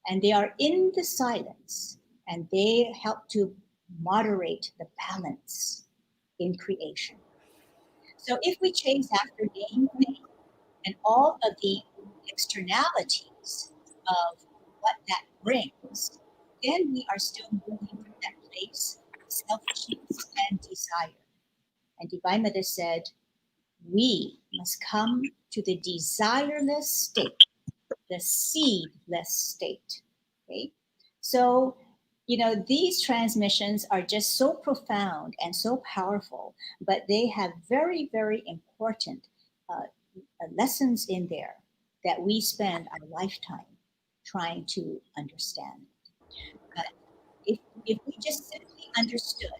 and they are in the silence, and they help to moderate the balance in creation. So if we chase after name, fame, and all of the externalities of what that brings, then we are still moving from that place of selfishness and desire. And Divine Mother said, we must come to the desireless state, the seedless state. Okay? So, these transmissions are just so profound and so powerful, but they have very, very important lessons in there that we spend our lifetime trying to understand. But if we just simply understood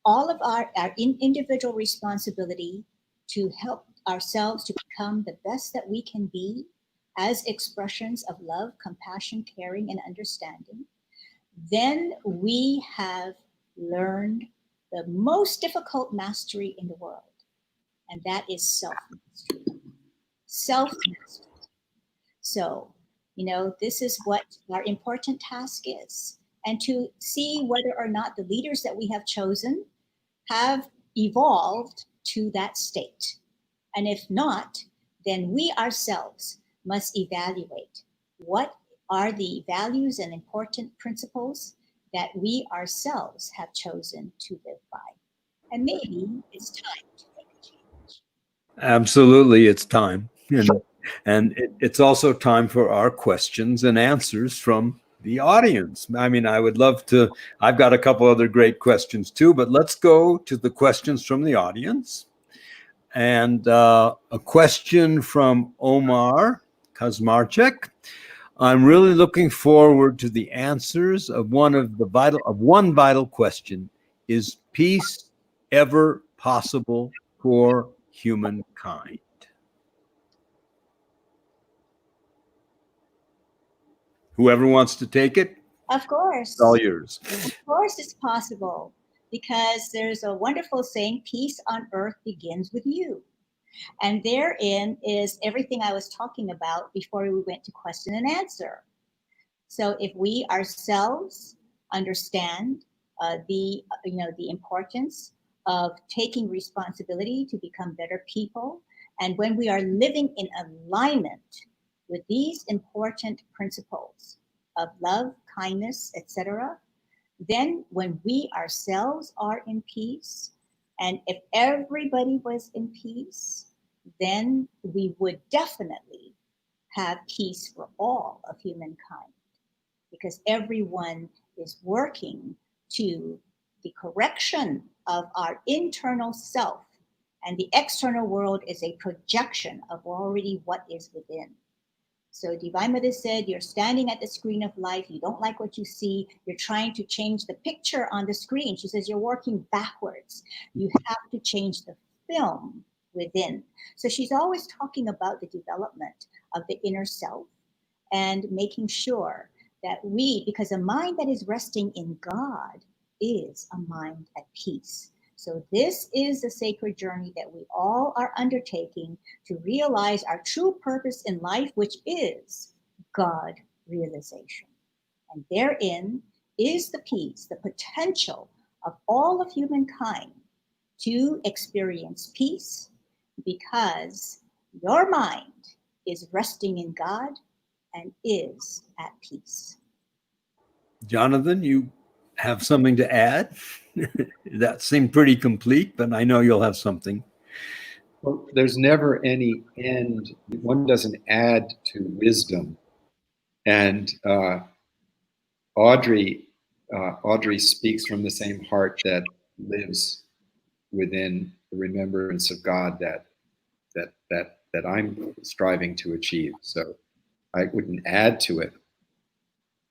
all of our individual responsibility to help ourselves to become the best that we can be as expressions of love, compassion, caring, and understanding, then we have learned the most difficult mastery in the world, and that is self-mastery. Self-mastery. So, this is what our important task is, and to see whether or not the leaders that we have chosen have evolved to that state. And if not, then we ourselves must evaluate what are the values and important principles that we ourselves have chosen to live by. And maybe it's time to make a change. Absolutely, it's time. And it's also time for our questions and answers from the audience. I mean, I would love to, I've got a couple other great questions too, but let's go to the questions from the audience. And a question from Omar Kazmarchek. I'm really looking forward to the answers of one vital question. Is peace ever possible for humankind? Whoever wants to take it, Of course. it's all yours. Of course it's possible, because there's a wonderful saying, peace on earth begins with you. And therein is everything I was talking about before we went to question and answer. So if we ourselves understand the importance of taking responsibility to become better people, and when we are living in alignment with these important principles of love, kindness, etc., then when we ourselves are in peace, and if everybody was in peace, then we would definitely have peace for all of humankind, because everyone is working to the correction of our internal self, and the external world is a projection of already what is within. So Divine Mother said, you're standing at the screen of life, you don't like what you see, you're trying to change the picture on the screen. She says, you're working backwards. You have to change the film within. So she's always talking about the development of the inner self and making sure that because a mind that is resting in God is a mind at peace. So this is the sacred journey that we all are undertaking to realize our true purpose in life, which is God realization. And therein is the peace, the potential of all of humankind to experience peace, because your mind is resting in God and is at peace. Jonathan, you have something to add? That seemed pretty complete, but I know you'll have something. Well, there's never any end. One doesn't add to wisdom. And Audrey speaks from the same heart that lives within the remembrance of God that I'm striving to achieve. So I wouldn't add to it.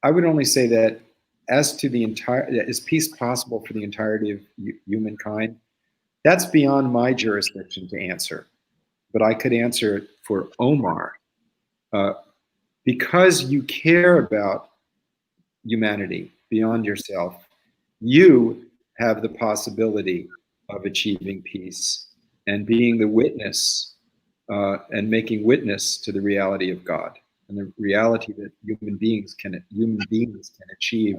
I would only say that is peace possible for the entirety of humankind? That's beyond my jurisdiction to answer, but I could answer it for Omar. Because you care about humanity beyond yourself, you have the possibility of achieving peace and being the witness and making witness to the reality of God and the reality that human beings can achieve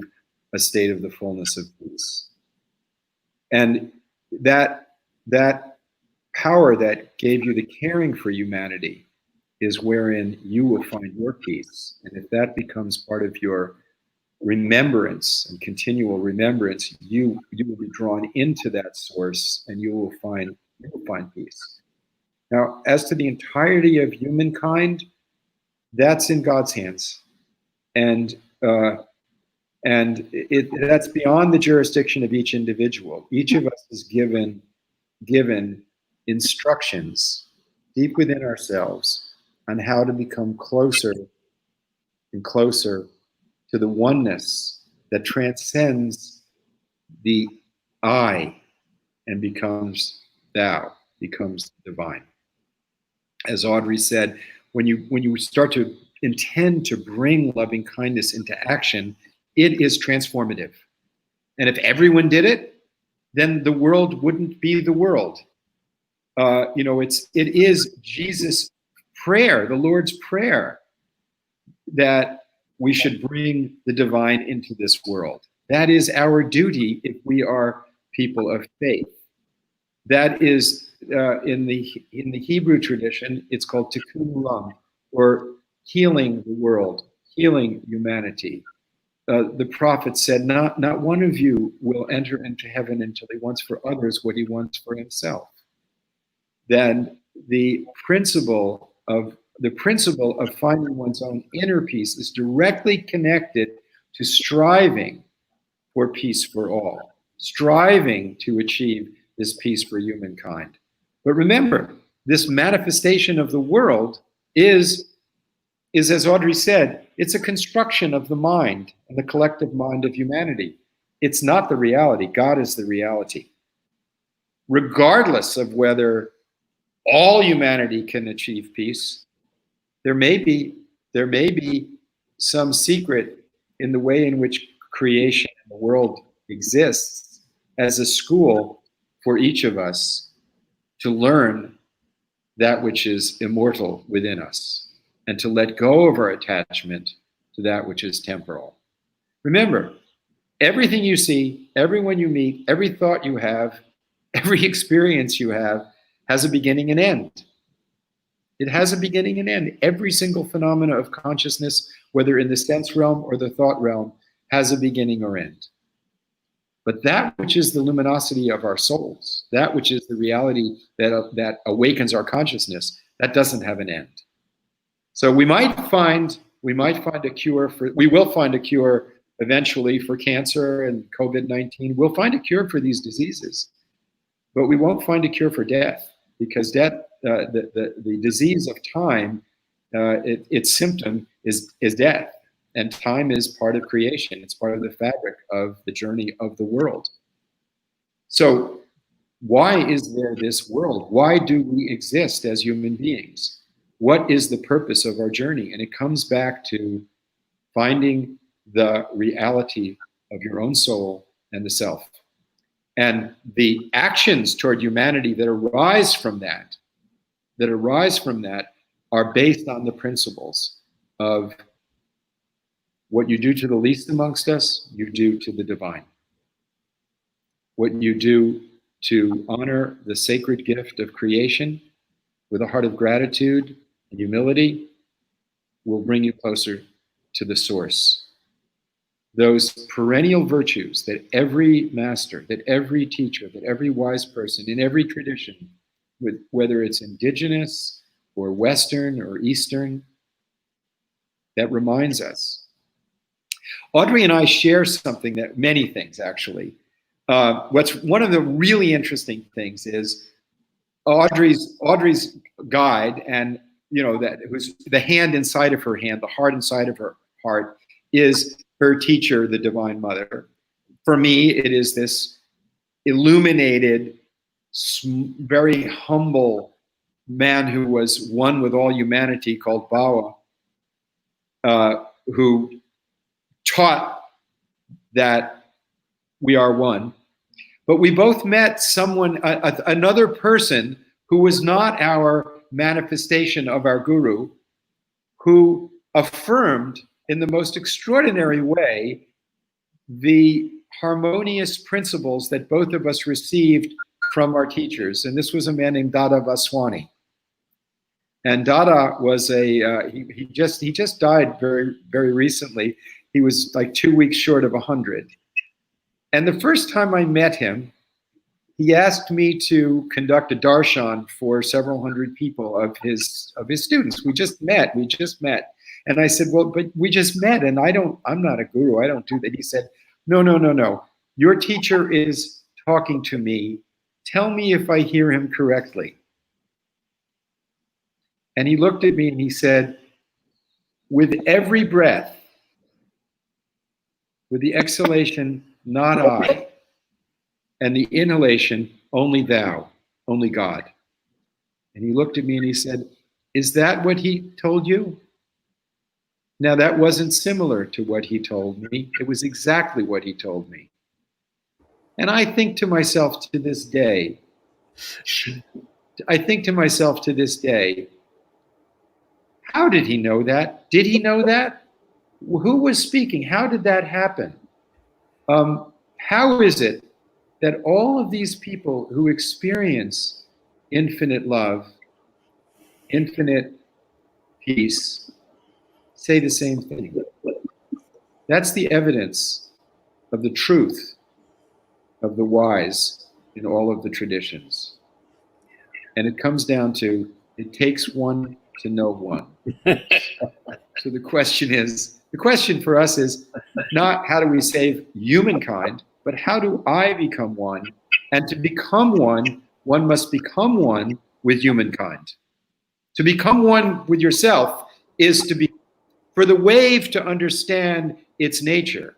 a state of the fullness of peace. And that power that gave you the caring for humanity is wherein you will find your peace. And if that becomes part of your remembrance and continual remembrance, you will be drawn into that source, and you will find peace. Now, as to the entirety of humankind, that's in God's hands, and that's beyond the jurisdiction of each individual. Each of us is given instructions deep within ourselves on how to become closer and closer to the oneness that transcends the I and becomes thou, becomes divine. As Audrey said, when you start to intend to bring loving kindness into action, it is transformative. And if everyone did it, then the world wouldn't be the world. It is Jesus' prayer, the Lord's Prayer, that we should bring the divine into this world. That is our duty if we are people of faith. That is in the Hebrew tradition, it's called tikkun olam, or healing the world, healing humanity. The prophet said, not one of you will enter into heaven until he wants for others what he wants for himself. Then the principle of finding one's own inner peace is directly connected to striving for peace for all, striving to achieve this peace for humankind. But remember, this manifestation of the world is, as Audrey said, it's a construction of the mind and the collective mind of humanity. It's not the reality. God is the reality. Regardless of whether all humanity can achieve peace, there may be some secret in the way in which creation and the world exists as a school for each of us to learn that which is immortal within us and to let go of our attachment to that which is temporal. Remember, everything you see, everyone you meet, every thought you have, every experience you have has a beginning and end. It has a beginning and end. Every single phenomena of consciousness, whether in the sense realm or the thought realm, has a beginning or end. But that which is the luminosity of our souls, that which is the reality that awakens our consciousness, that doesn't have an end. So we will find a cure eventually for cancer and COVID-19. We'll find a cure for these diseases, but we won't find a cure for death, because death, the disease of time, its symptom is death. And time is part of creation. It's part of the fabric of the journey of the world. So why is there this world? Why do we exist as human beings? What is the purpose of our journey? And it comes back to finding the reality of your own soul and the self. And the actions toward humanity that arise from that are based on the principles of what you do to the least amongst us, you do to the divine. What you do to honor the sacred gift of creation with a heart of gratitude and humility will bring you closer to the source. Those perennial virtues that every master, that every teacher, that every wise person in every tradition, whether it's indigenous or Western or Eastern, that reminds us. Audrey and I share something that, many things actually. What's one of the really interesting things is Audrey's guide, and that it was the hand inside of her hand, the heart inside of her heart, is her teacher, the Divine Mother. For me, it is this illuminated, very humble man who was one with all humanity called Bawa, who taught that we are one. But we both met another person who was not our manifestation of our guru, who affirmed in the most extraordinary way the harmonious principles that both of us received from our teachers. And this was a man named Dada Vaswani. And Dada was he just died very, very recently. He was like 2 weeks short of 100. And the first time I met him, he asked me to conduct a darshan for several hundred people of his students. We just met. And I said, well, but we just met, and I'm not a guru. I don't do that. He said, no. Your teacher is talking to me. Tell me if I hear him correctly. And he looked at me and he said, with every breath, with the exhalation, not I, and the inhalation, only thou, only God. And he looked at me and he said, is that what he told you? Now, that wasn't similar to what he told me. It was exactly what he told me. And I think to myself to this day, how did he know that? Did he know that? Who was speaking? How did that happen? How is it that all of these people who experience infinite love, infinite peace, say the same thing? That's the evidence of the truth of the wise in all of the traditions. And it comes down to, it takes one to know one. So the question for us is not how do we save humankind, but how do I become one? And to become one, one must become one with humankind. To become one with yourself is to be, for the wave to understand its nature.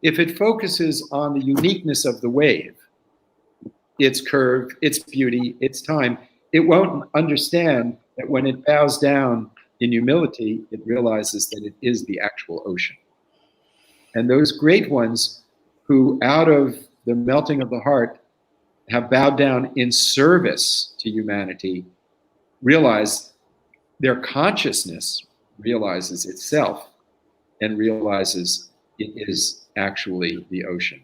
If it focuses on the uniqueness of the wave, its curve, its beauty, its time, it won't understand that when it bows down in humility, it realizes that it is the actual ocean. And those great ones who, out of the melting of the heart, have bowed down in service to humanity, realize their consciousness realizes itself and realizes it is actually the ocean.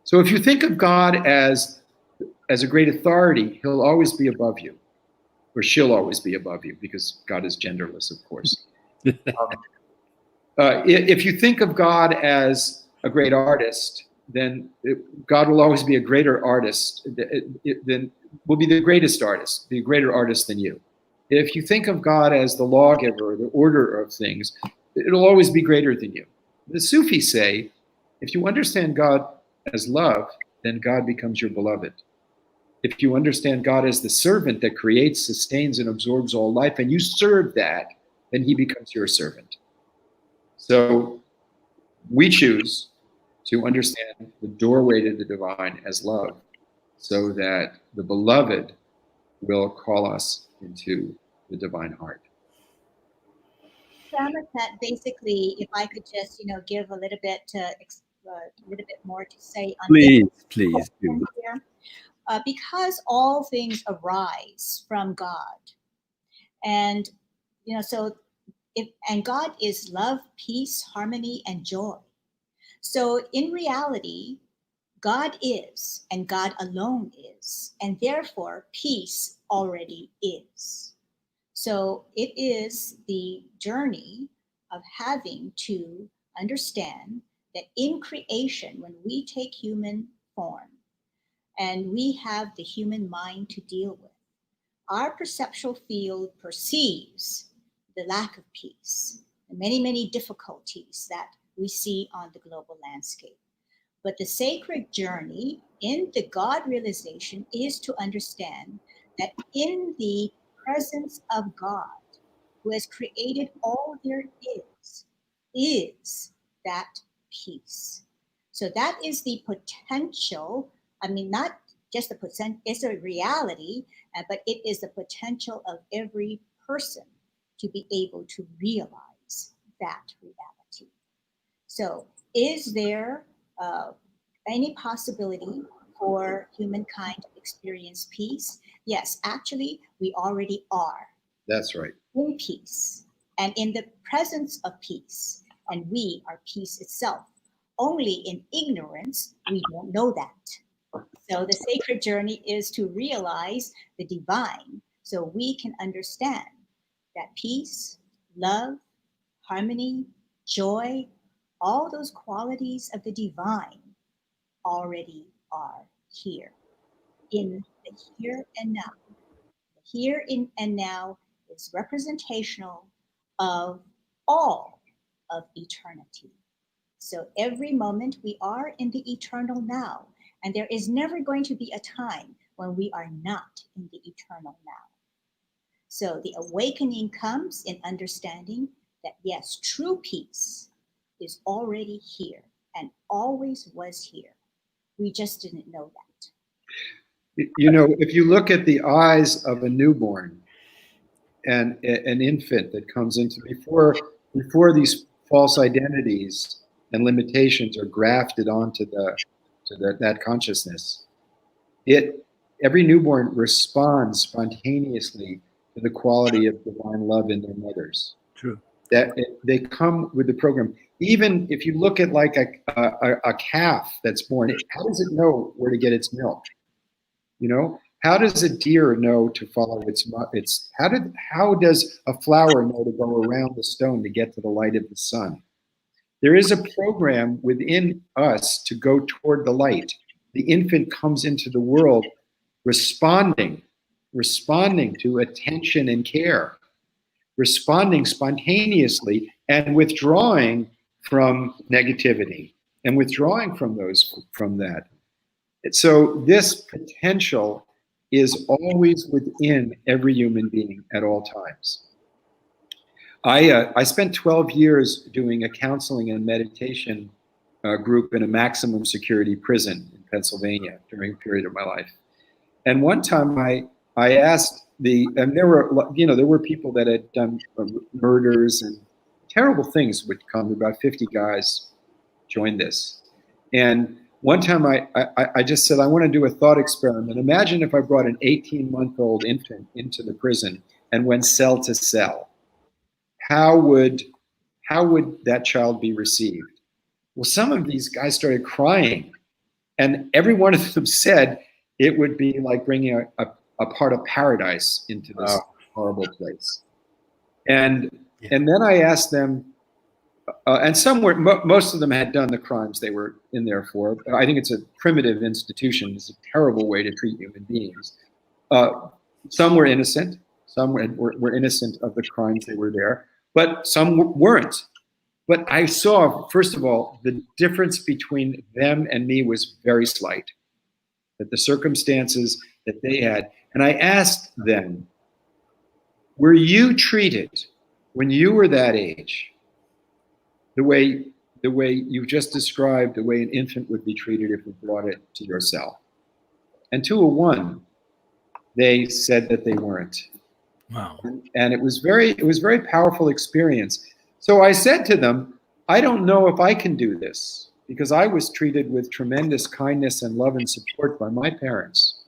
So if you think of God as a great authority, he'll always be above you, or she'll always be above you, because God is genderless, of course. If you think of God as a great artist, then God will always be a greater artist, then will be the greatest artist, be a greater artist than you. If you think of God as the lawgiver, the order of things, it'll always be greater than you. The Sufis say, if you understand God as love, then God becomes your beloved. If you understand God as the servant that creates, sustains, and absorbs all life, and you serve that, then he becomes your servant. So we choose to understand the doorway to the divine as love, so that the beloved will call us into the divine heart. That basically, if I could just, give a little bit more to say on Please do. here. Because all things arise from God, and and God is love, peace, harmony, and joy. So in reality, God is, and God alone is, and therefore peace already is. So it is the journey of having to understand that in creation, when we take human form and we have the human mind to deal with, our perceptual field perceives the lack of peace, the many, many difficulties that we see on the global landscape. But the sacred journey in the God realization is to understand that in the presence of God, who has created all there is that peace. So that is the potential, not just the percent, it's a reality, but it is the potential of every person to be able to realize that reality. So is there any possibility for humankind to experience peace? Yes, actually, we already are. That's right. In peace and in the presence of peace, and we are peace itself. Only in ignorance, we don't know that. So the sacred journey is to realize the divine so we can understand that peace, love, harmony, joy, all those qualities of the divine already are here in the here and now. The here and now is representational of all of eternity. So every moment we are in the eternal now, and there is never going to be a time when we are not in the eternal now. So the awakening comes in understanding that yes, true peace is already here and always was here. We just didn't know that. If you look at the eyes of a newborn and an infant that comes into, before these false identities and limitations are grafted onto that consciousness, every newborn responds spontaneously to the quality of divine love in their mothers. True. That they come with the program. Even if you look at like a calf that's born, how does it know where to get its milk? How does a deer know to follow its how does a flower know to go around the stone to get to the light of the sun? There is a program within us to go toward the light. The infant comes into the world responding to attention and care, responding spontaneously and withdrawing from negativity and withdrawing from that. So this potential is always within every human being at all times. I spent 12 years doing a counseling and meditation group in a maximum security prison in Pennsylvania during a period of my life. And one time I asked and there were people that had done murders and terrible things would come. About 50 guys joined this. And one time I just said, I want to do a thought experiment. Imagine if I brought an 18-month-old infant into the prison and went cell to cell. How would that child be received? Well, some of these guys started crying, and every one of them said it would be like bringing a part of paradise into this horrible place. And then I asked them, and most of them had done the crimes they were in there for. I think it's a primitive institution. It's a terrible way to treat human beings. Some were innocent. Some were innocent of the crimes they were there, but some weren't. But I saw, first of all, the difference between them and me was very slight. That the circumstances that they had, and I asked them, were you treated when you were that age the way you just described, the way an infant would be treated if we brought it to your cell? And 2 to 1, they said that they weren't. Wow. And it was very powerful experience. So I said to them, I don't know if I can do this, because I was treated with tremendous kindness and love and support by my parents.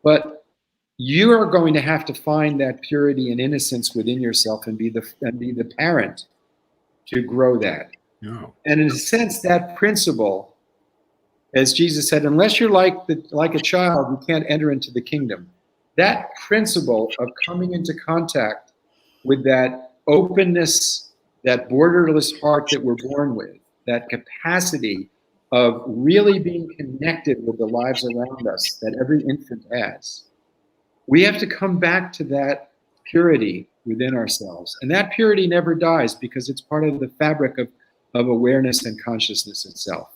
But you are going to have to find that purity and innocence within yourself and be the parent to grow that. No. And in a sense, that principle, as Jesus said, unless you're like a child, you can't enter into the kingdom. That principle of coming into contact with that openness, that borderless heart that we're born with, that capacity of really being connected with the lives around us that every infant has. We have to come back to that purity within ourselves. And that purity never dies, because it's part of the fabric of awareness and consciousness itself.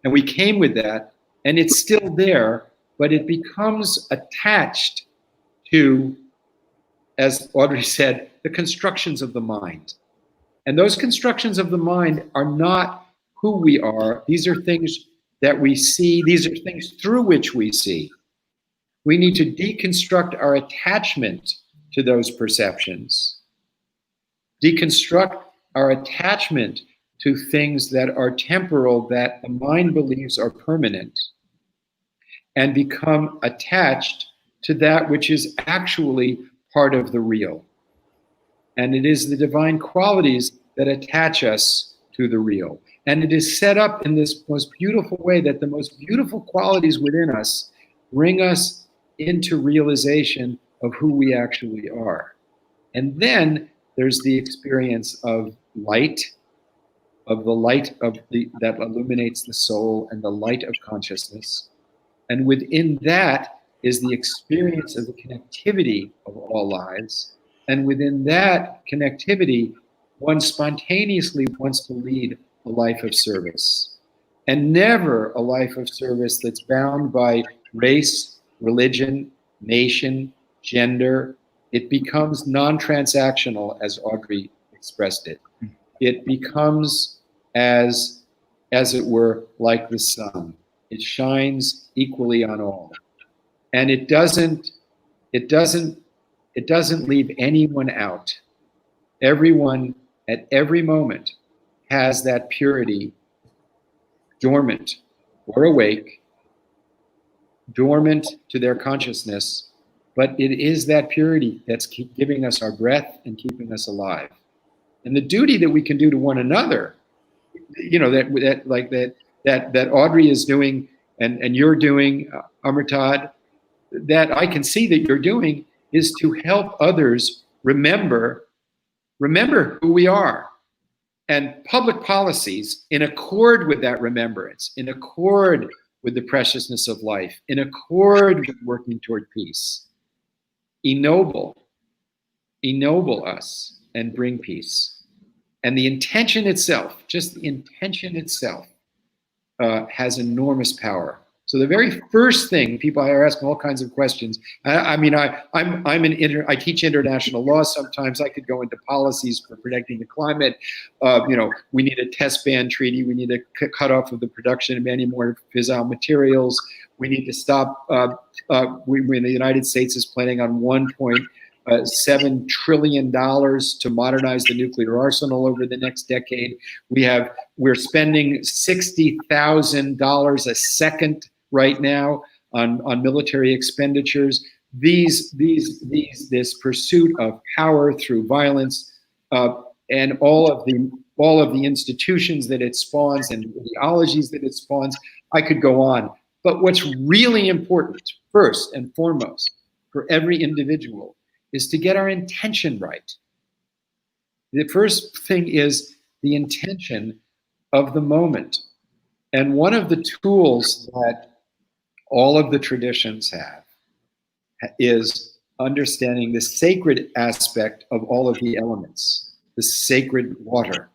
And we came with that, and it's still there, but it becomes attached to, as Audrey said, the constructions of the mind. And those constructions of the mind are not who we are. These are things that we see. These are things through which we see. We need to deconstruct our attachment to those perceptions. Deconstruct our attachment to things that are temporal, that the mind believes are permanent, and become attached to that which is actually part of the real. And it is the divine qualities that attach us to the real. And it is set up in this most beautiful way that the most beautiful qualities within us bring us into realization of who we actually are. And then there's the experience of light, of the light that illuminates the soul, and the light of consciousness. And within that is the experience of the connectivity of all lives. And within that connectivity, one spontaneously wants to lead a life of service. And never a life of service that's bound by race, religion, nation, gender. It becomes non-transactional, as Audrey expressed it. It becomes, as it were, like the sun. It shines equally on all. And it doesn't leave anyone out. Everyone at every moment has that purity dormant or awake, dormant to their consciousness, but it is that purity that's giving us our breath and keeping us alive. And the duty that we can do to one another, that Audrey is doing and you're doing, Amritad, that I can see that you're doing, is to help others remember who we are. And public policies, in accord with that remembrance, in accord with the preciousness of life, in accord with working toward peace, ennoble us and bring peace. And the intention itself, just the intention itself, has enormous power. So the very first thing, people are asking all kinds of questions. I teach international law. Sometimes I could go into policies for protecting the climate. We need a test ban treaty. We need a cut off of the production of any more fissile materials. We need to stop. When the United States is planning on $1.7 trillion to modernize the nuclear arsenal over the next decade. We're spending $60,000 a second right now on military expenditures. This pursuit of power through violence, and all of the institutions that it spawns and ideologies that it spawns. I could go on. But what's really important, first and foremost, for every individual is to get our intention right. The first thing is the intention of the moment. And one of the tools that all of the traditions have is understanding the sacred aspect of all of the elements, the sacred water,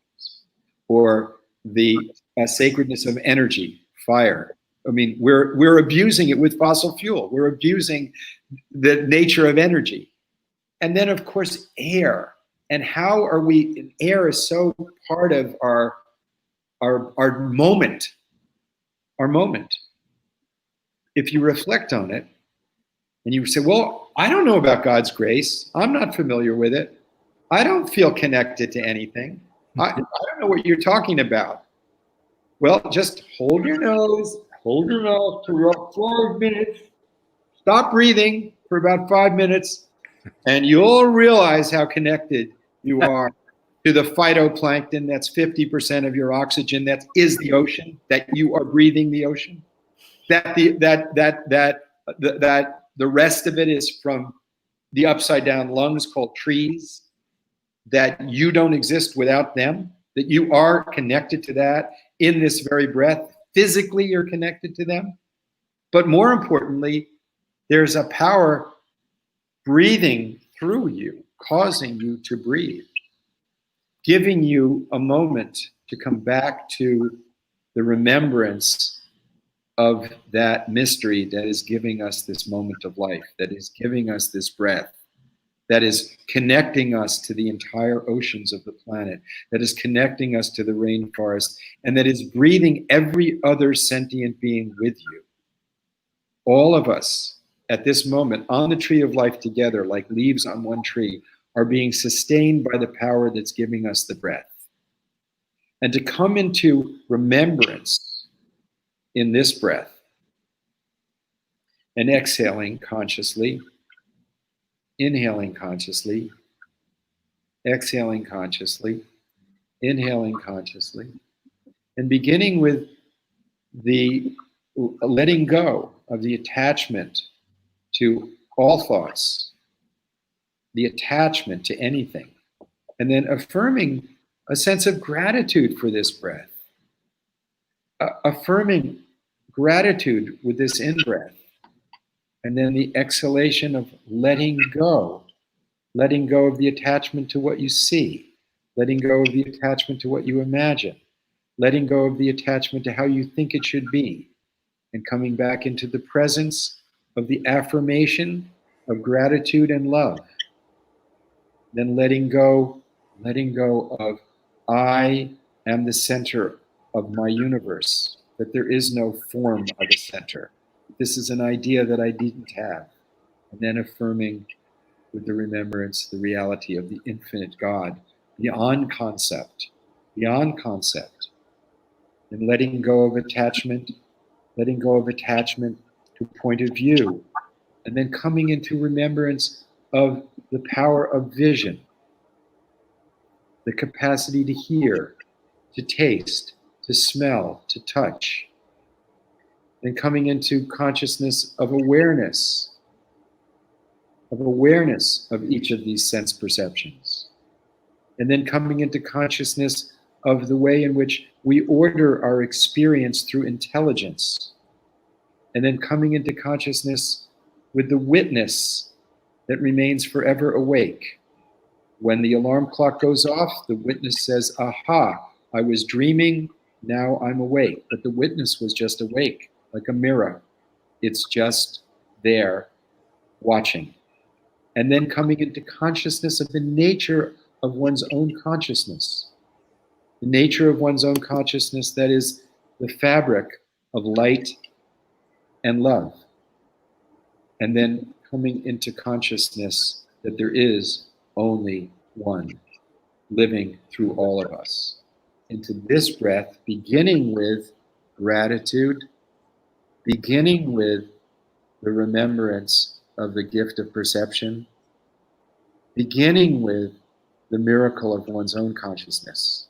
or the sacredness of energy, fire. I mean, we're abusing it with fossil fuel. We're abusing the nature of energy. And then, of course, air. And how are we? Air is so part of our moment. Our moment. If you reflect on it, and you say, "Well, I don't know about God's grace. I'm not familiar with it. I don't feel connected to anything. I don't know what you're talking about." Well, just hold your nose, hold your mouth for about 5 minutes. Stop breathing for about 5 minutes. And you'll realize how connected you are to the phytoplankton. That's 50% of your oxygen. That is the ocean. That you are breathing the ocean. That the rest of it is from the upside down lungs called trees. That you don't exist without them. That you are connected to that in this very breath. Physically, you're connected to them. But more importantly, there's a power breathing through you, causing you to breathe, giving you a moment to come back to the remembrance of that mystery that is giving us this moment of life, that is giving us this breath, that is connecting us to the entire oceans of the planet, that is connecting us to the rainforest, and that is breathing every other sentient being with you. All of us, at this moment, on the tree of life together, like leaves on one tree, are being sustained by the power that's giving us the breath. And to come into remembrance in this breath, and exhaling consciously, inhaling consciously, exhaling consciously, inhaling consciously, and beginning with the letting go of the attachment to all thoughts, the attachment to anything, and then affirming a sense of gratitude for this breath, affirming gratitude with this in-breath, and then the exhalation of letting go of the attachment to what you see, letting go of the attachment to what you imagine, letting go of the attachment to how you think it should be, and coming back into the presence of the affirmation of gratitude and love. Then letting go of I am the center of my universe, that there is no form of a center. This is an idea that I didn't have. And then affirming with the remembrance, the reality of the infinite God, beyond concept, and letting go of attachment to point of view, and then coming into remembrance of the power of vision, the capacity to hear, to taste, to smell, to touch, and coming into consciousness of awareness of each of these sense perceptions, and then coming into consciousness of the way in which we order our experience through intelligence, and then coming into consciousness with the witness that remains forever awake. When the alarm clock goes off, the witness says, aha, I was dreaming, now I'm awake. But the witness was just awake, like a mirror, It's just there watching. And then coming into consciousness of the nature of one's own consciousness. The nature of one's own consciousness that is the fabric of light and love. And then coming into consciousness that there is only one living through all of us. Into this breath, beginning with gratitude, beginning with the remembrance of the gift of perception, beginning with the miracle of one's own consciousness.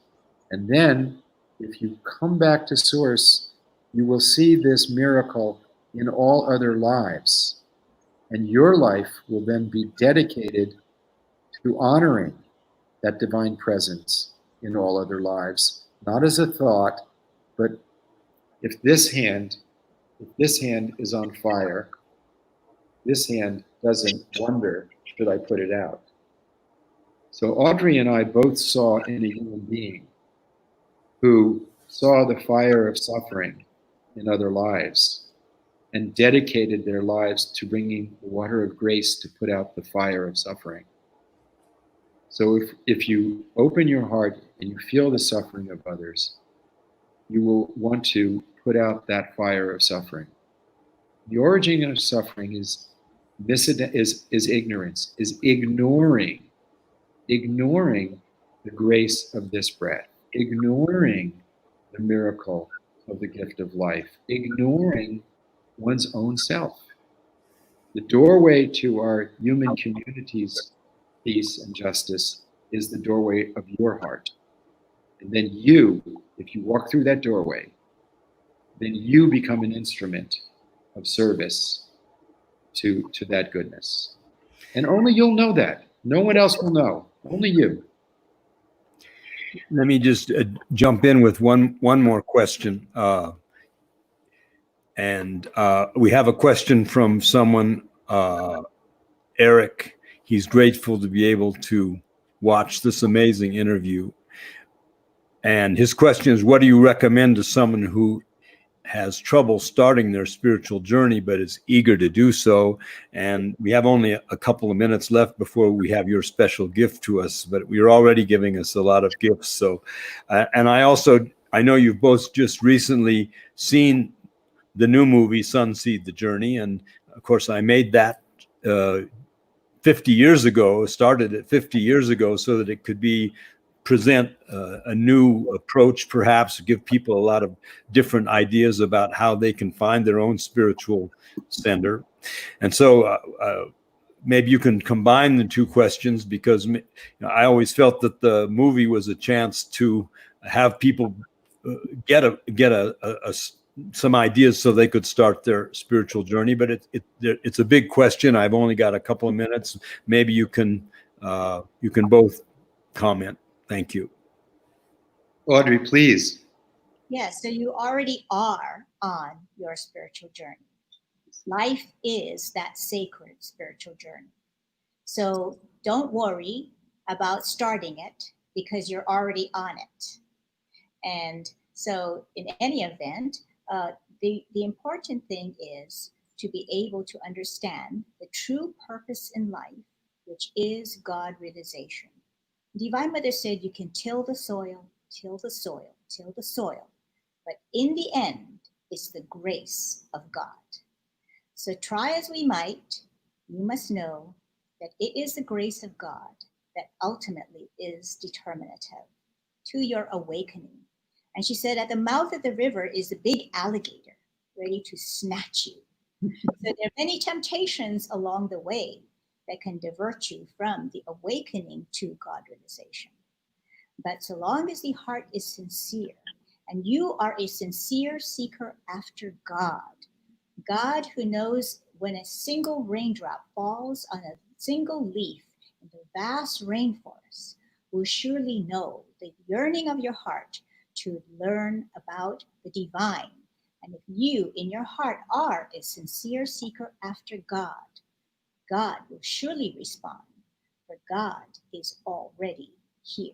And then, if you come back to Source, you will see this miracle in all other lives. And your life will then be dedicated to honoring that divine presence in all other lives, not as a thought, but if this hand is on fire, this hand doesn't wonder, should I put it out? So Audrey and I both saw in a human being who saw the fire of suffering in other lives and dedicated their lives to bringing the water of grace to put out the fire of suffering. So if you open your heart and you feel the suffering of others, you will want to put out that fire of suffering. The origin of suffering is ignorance, is ignoring the grace of this breath, ignoring the miracle of the gift of life, ignoring one's own self. The doorway to our human community's peace and justice is the doorway of your heart. And then you, if you walk through that doorway, then you become an instrument of service to that goodness. And only you'll know that. No one else will know. Only you. Let me just jump in with one more question. And we have a question from someone, Eric. He's grateful to be able to watch this amazing interview. And his question is, what do you recommend to someone who has trouble starting their spiritual journey, but is eager to do so? And we have only a couple of minutes left before we have your special gift to us, but you're already giving us a lot of gifts. So, and I know you've both just recently seen the new movie, Sunseed the Journey. And of course, I made that 50 years ago, started it 50 years ago, so that it could present a new approach, perhaps give people a lot of different ideas about how they can find their own spiritual center. And so maybe you can combine the two questions, because I always felt that the movie was a chance to have people get some ideas so they could start their spiritual journey. But it's a big question. I've only got a couple of minutes. Maybe you can both comment. Thank you. Audrey, please. Yes, so you already are on your spiritual journey. Life is that sacred spiritual journey. So don't worry about starting it, because you're already on it. And so in any event, the important thing is to be able to understand the true purpose in life, which is God realization. Divine Mother said you can till the soil, till the soil, till the soil, but in the end, it's the grace of God. So try as we might, you must know that it is the grace of God that ultimately is determinative to your awakening. And she said, at the mouth of the river is a big alligator ready to snatch you. So there are many temptations along the way that can divert you from the awakening to God realization. But so long as the heart is sincere, and you are a sincere seeker after God, God who knows when a single raindrop falls on a single leaf in the vast rainforest, will surely know the yearning of your heart to learn about the divine. And if you in your heart are a sincere seeker after God, God will surely respond, for God is already here.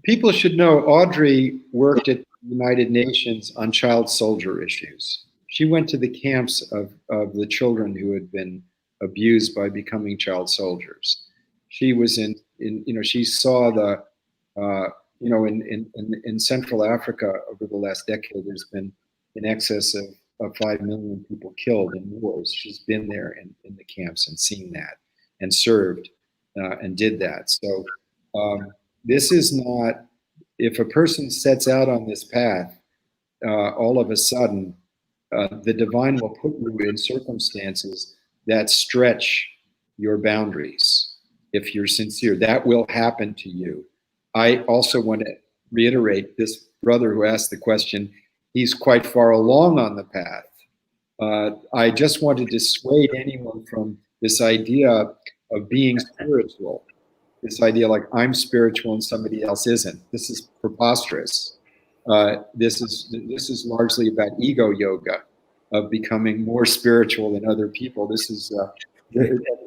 People should know Audrey worked at United Nations on child soldier issues. She went to the camps of the children who had been abused by becoming child soldiers. She was she saw the, in Central Africa over the last decade, there's been in excess of 5 million people killed in wars. She's been there in the camps and seen that and served and did that. So this is not, if a person sets out on this path, all of a sudden, the divine will put you in circumstances that stretch your boundaries. If you're sincere, that will happen to you. I also want to reiterate, this brother who asked the question, he's quite far along on the path. I just want to dissuade anyone from this idea of being spiritual. This idea like I'm spiritual and somebody else isn't. This is preposterous. This is largely about ego yoga, of becoming more spiritual than other people. This is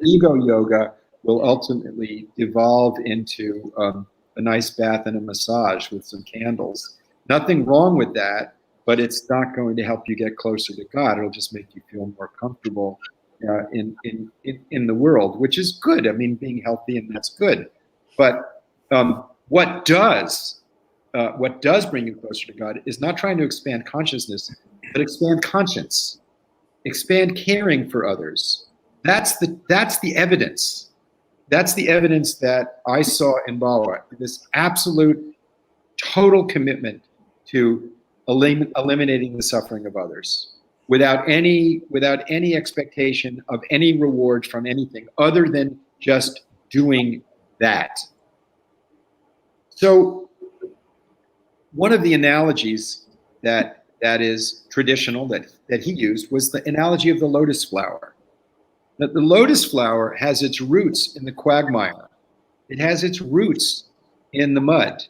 ego yoga will ultimately devolve into a nice bath and a massage with some candles. Nothing wrong with that, but it's not going to help you get closer to God. It'll just make you feel more comfortable in the world, which is good. I mean, being healthy, and that's good. But what does bring you closer to God is not trying to expand consciousness, but expand conscience, expand caring for others. That's the evidence. That's the evidence that I saw in Bawa, this absolute, total commitment to eliminating the suffering of others without any expectation of any reward from anything other than just doing that. So one of the analogies that is traditional that he used was the analogy of the lotus flower. That the lotus flower has its roots in the quagmire. It has its roots in the mud,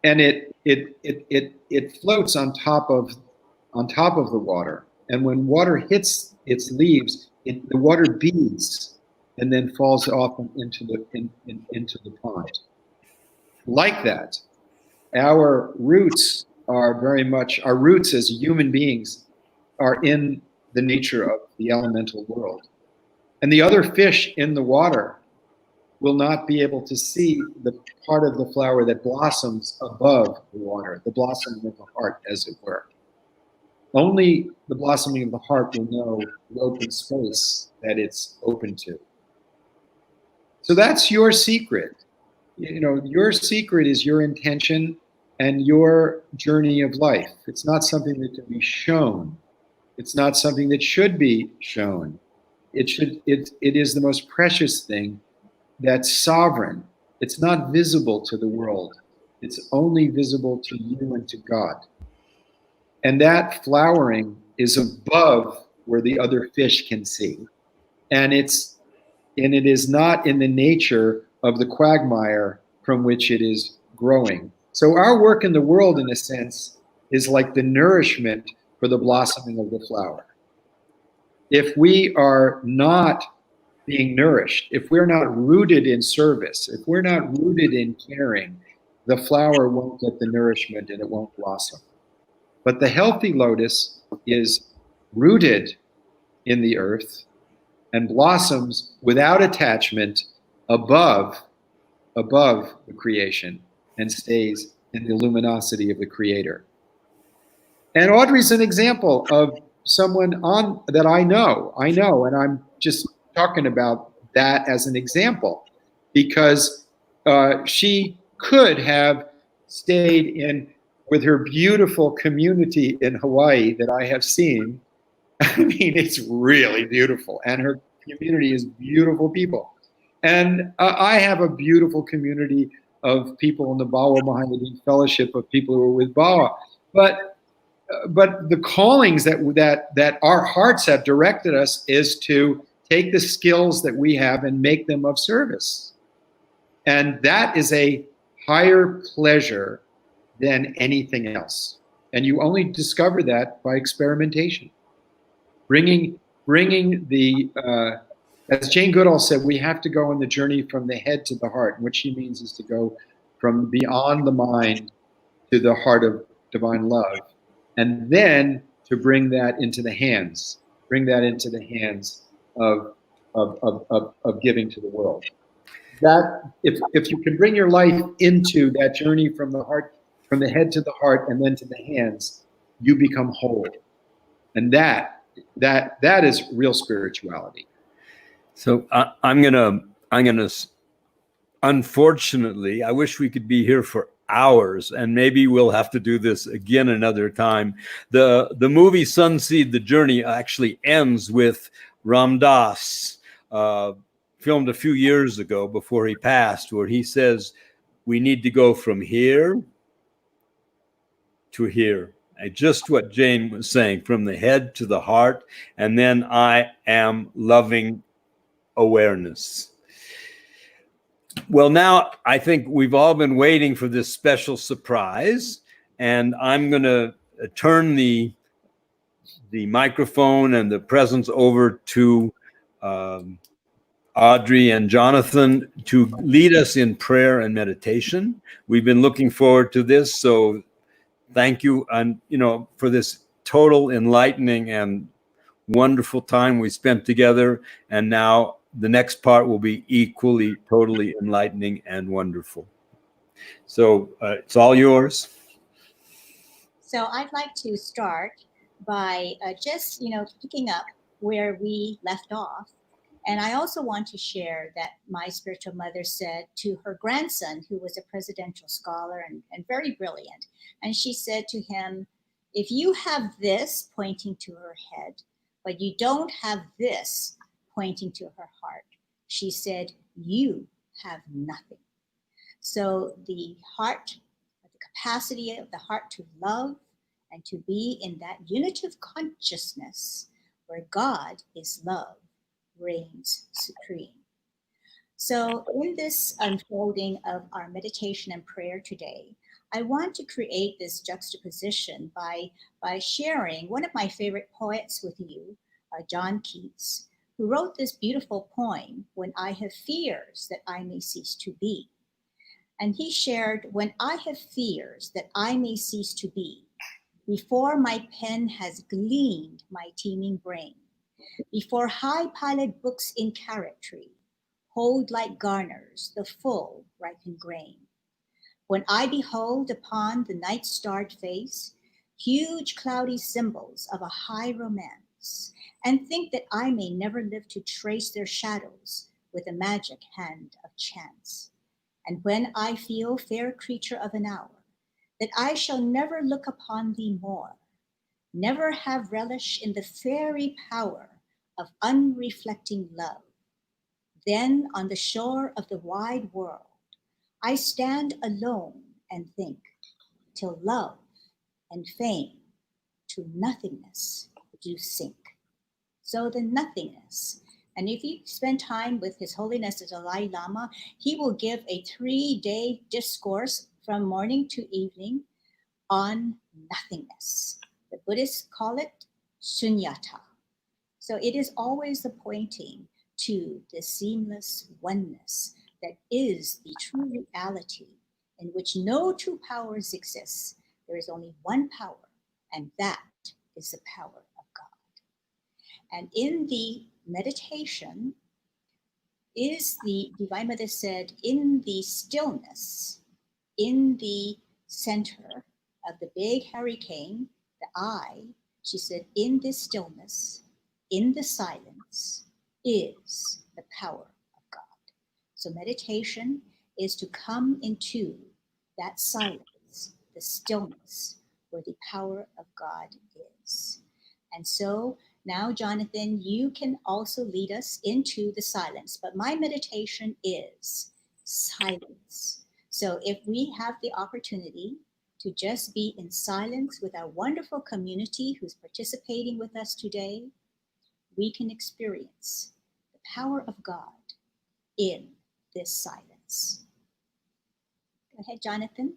and it floats on top of the water. And when water hits its leaves, the water beads and then falls off into the pond. Like that, our roots as human beings are in the nature of the elemental world. And the other fish in the water will not be able to see the part of the flower that blossoms above the water, the blossoming of the heart, as it were. Only the blossoming of the heart will know the open space that it's open to. So that's your secret. Your secret is your intention and your journey of life. It's not something that can be shown. It's not something that should be shown. It is the most precious thing that's sovereign. It's not visible to the world. It's only visible to you and to God. And that flowering is above where the other fish can see. And it is not in the nature of the quagmire from which it is growing. So our work in the world, in a sense, is like the nourishment for the blossoming of the flower. If we are not being nourished, if we're not rooted in service, if we're not rooted in caring, the flower won't get the nourishment and it won't blossom. But the healthy lotus is rooted in the earth and blossoms without attachment above the creation and stays in the luminosity of the Creator. And Audrey's an example of someone that I know, and I'm just talking about that as an example because she could have stayed with her beautiful community in Hawaii that I have seen. I mean, it's really beautiful, and her community is beautiful people. And I have a beautiful community of people in the Bawa Mohammedan Fellowship of people who are with Bawa. But the callings that our hearts have directed us is to take the skills that we have and make them of service. And that is a higher pleasure than anything else. And you only discover that by experimentation. Bringing the, as Jane Goodall said, we have to go on the journey from the head to the heart. And what she means is to go from beyond the mind to the heart divine love, and then to bring that into the hands, of giving to the world. That if you can bring your life into that journey from the heart, from the head to the heart, and then to the hands, you become whole, and that is real spirituality. So I'm gonna. Unfortunately, I wish we could be here for hours, and maybe we'll have to do this again another time. The movie Sunseed: The Journey actually ends with Ram Dass, filmed a few years ago before he passed, where he says, "We need to go from here to here." And just what Jane was saying, from the head to the heart, and then I am loving awareness. Well, now I think we've all been waiting for this special surprise, and I'm going to turn the microphone and the presents over to Audrey and Jonathan to lead us in prayer and meditation. We've been looking forward to this, so thank you, and for this total enlightening and wonderful time we spent together. And now the next part will be equally, totally enlightening and wonderful. So it's all yours. So I'd like to start by just, picking up where we left off. And I also want to share that my spiritual mother said to her grandson, who was a presidential scholar and very brilliant, and she said to him, if you have this pointing to her head, but you don't have this pointing to her heart, she said, you have nothing. So the heart, the capacity of the heart to love and to be in that unitive consciousness where God is love, reigns supreme. So in this unfolding of our meditation and prayer today, I want to create this juxtaposition by sharing one of my favorite poets with you, John Keats, who wrote this beautiful poem, When I Have Fears That I May Cease to Be. And he shared, when I have fears that I may cease to be, before my pen has gleaned my teeming brain, before high-piled books in carrot tree hold like garners the full ripened grain, when I behold upon the night-starred face huge cloudy symbols of a high romance, and think that I may never live to trace their shadows with the magic hand of chance, and when I feel, fair creature of an hour, that I shall never look upon thee more, never have relish in the fairy power of unreflecting love, then on the shore of the wide world I stand alone and think, till love and fame to nothingness do sink. So the nothingness. And if you spend time with His Holiness the Dalai Lama, he will give a 3-day discourse from morning to evening on nothingness. The Buddhists call it sunyata. So it is always the pointing to the seamless oneness that is the true reality in which no two powers exist. There is only one power, and that is the power of God. And in the meditation, is the Divine Mother said, in the stillness, in the center of the big hurricane, the I, she said, in this stillness, in the silence, is the power of God. So meditation is to come into that silence, the stillness, where the power of God is. And so now, Jonathan, you can also lead us into the silence, but my meditation is silence. So if we have the opportunity to just be in silence with our wonderful community who's participating with us today, we can experience the power of God in this silence. Go ahead, Jonathan.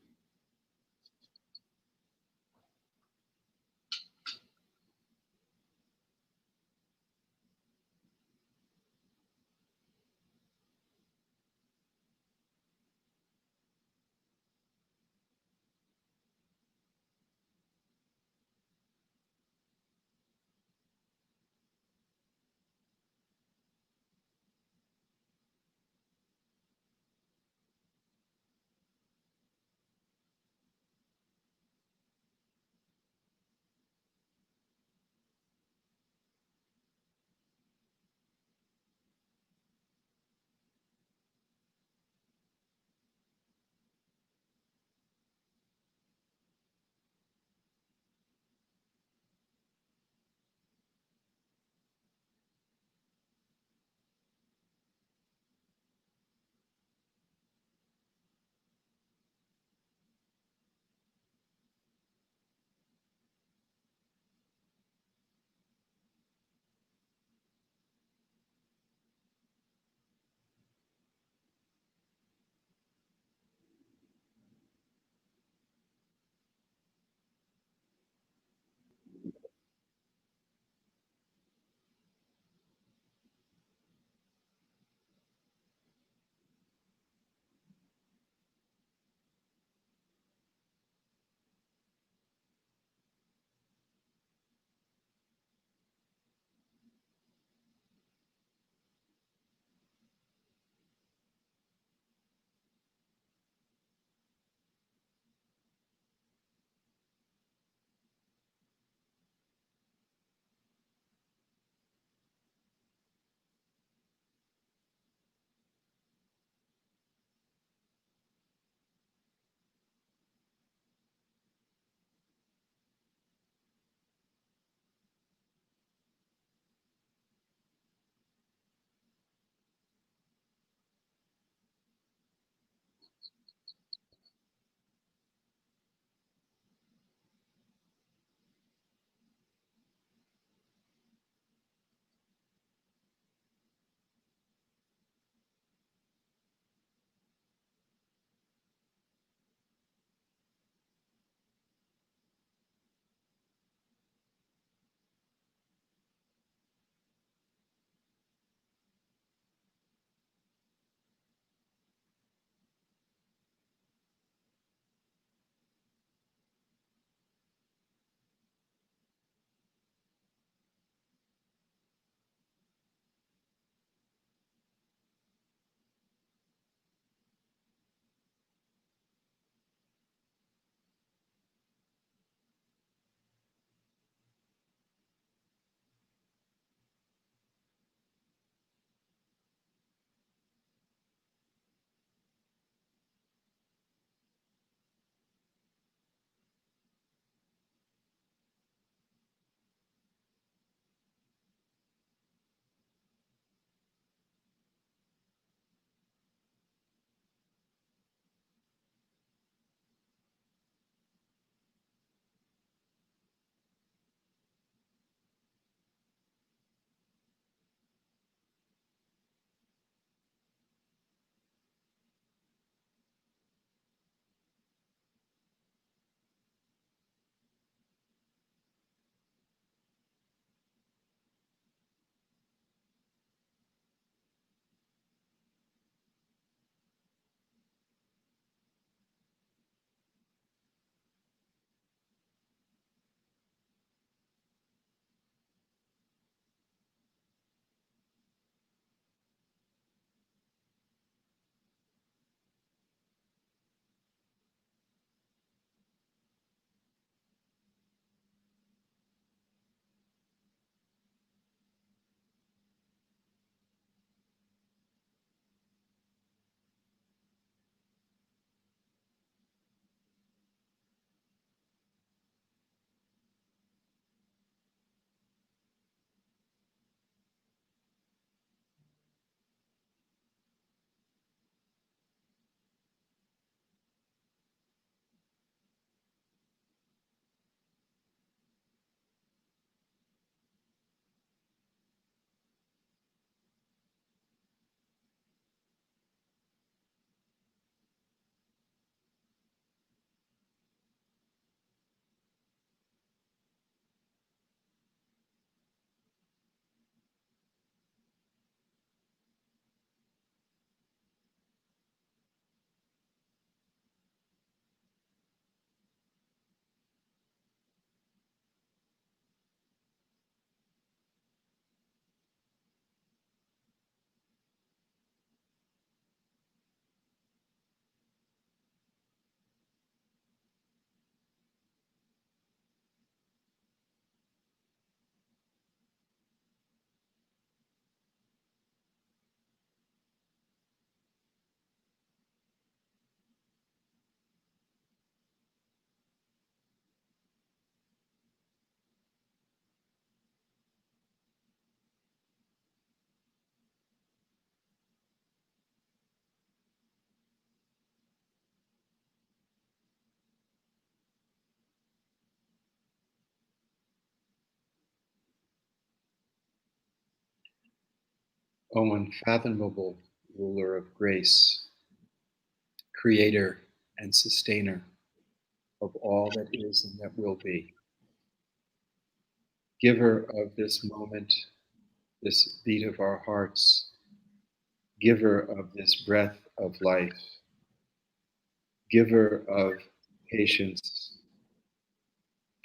O unfathomable ruler of grace, creator and sustainer of all that is and that will be, giver of this moment, this beat of our hearts, giver of this breath of life, giver of patience,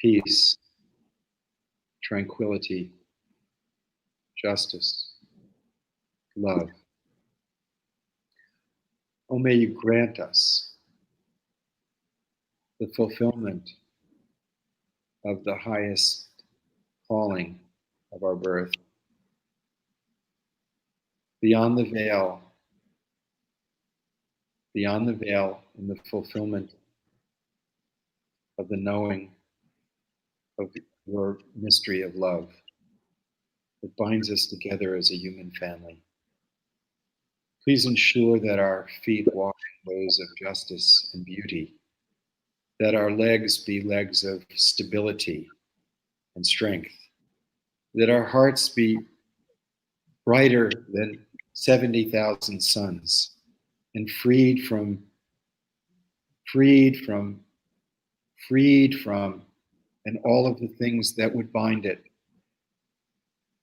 peace, tranquility, justice, love. Oh, may you grant us the fulfillment of the highest calling of our birth, beyond the veil in the fulfillment of the knowing of your mystery of love that binds us together as a human family. Please ensure that our feet walk in ways of justice and beauty, that our legs be legs of stability and strength, that our hearts be brighter than 70,000 suns and freed from, and all of the things that would bind it,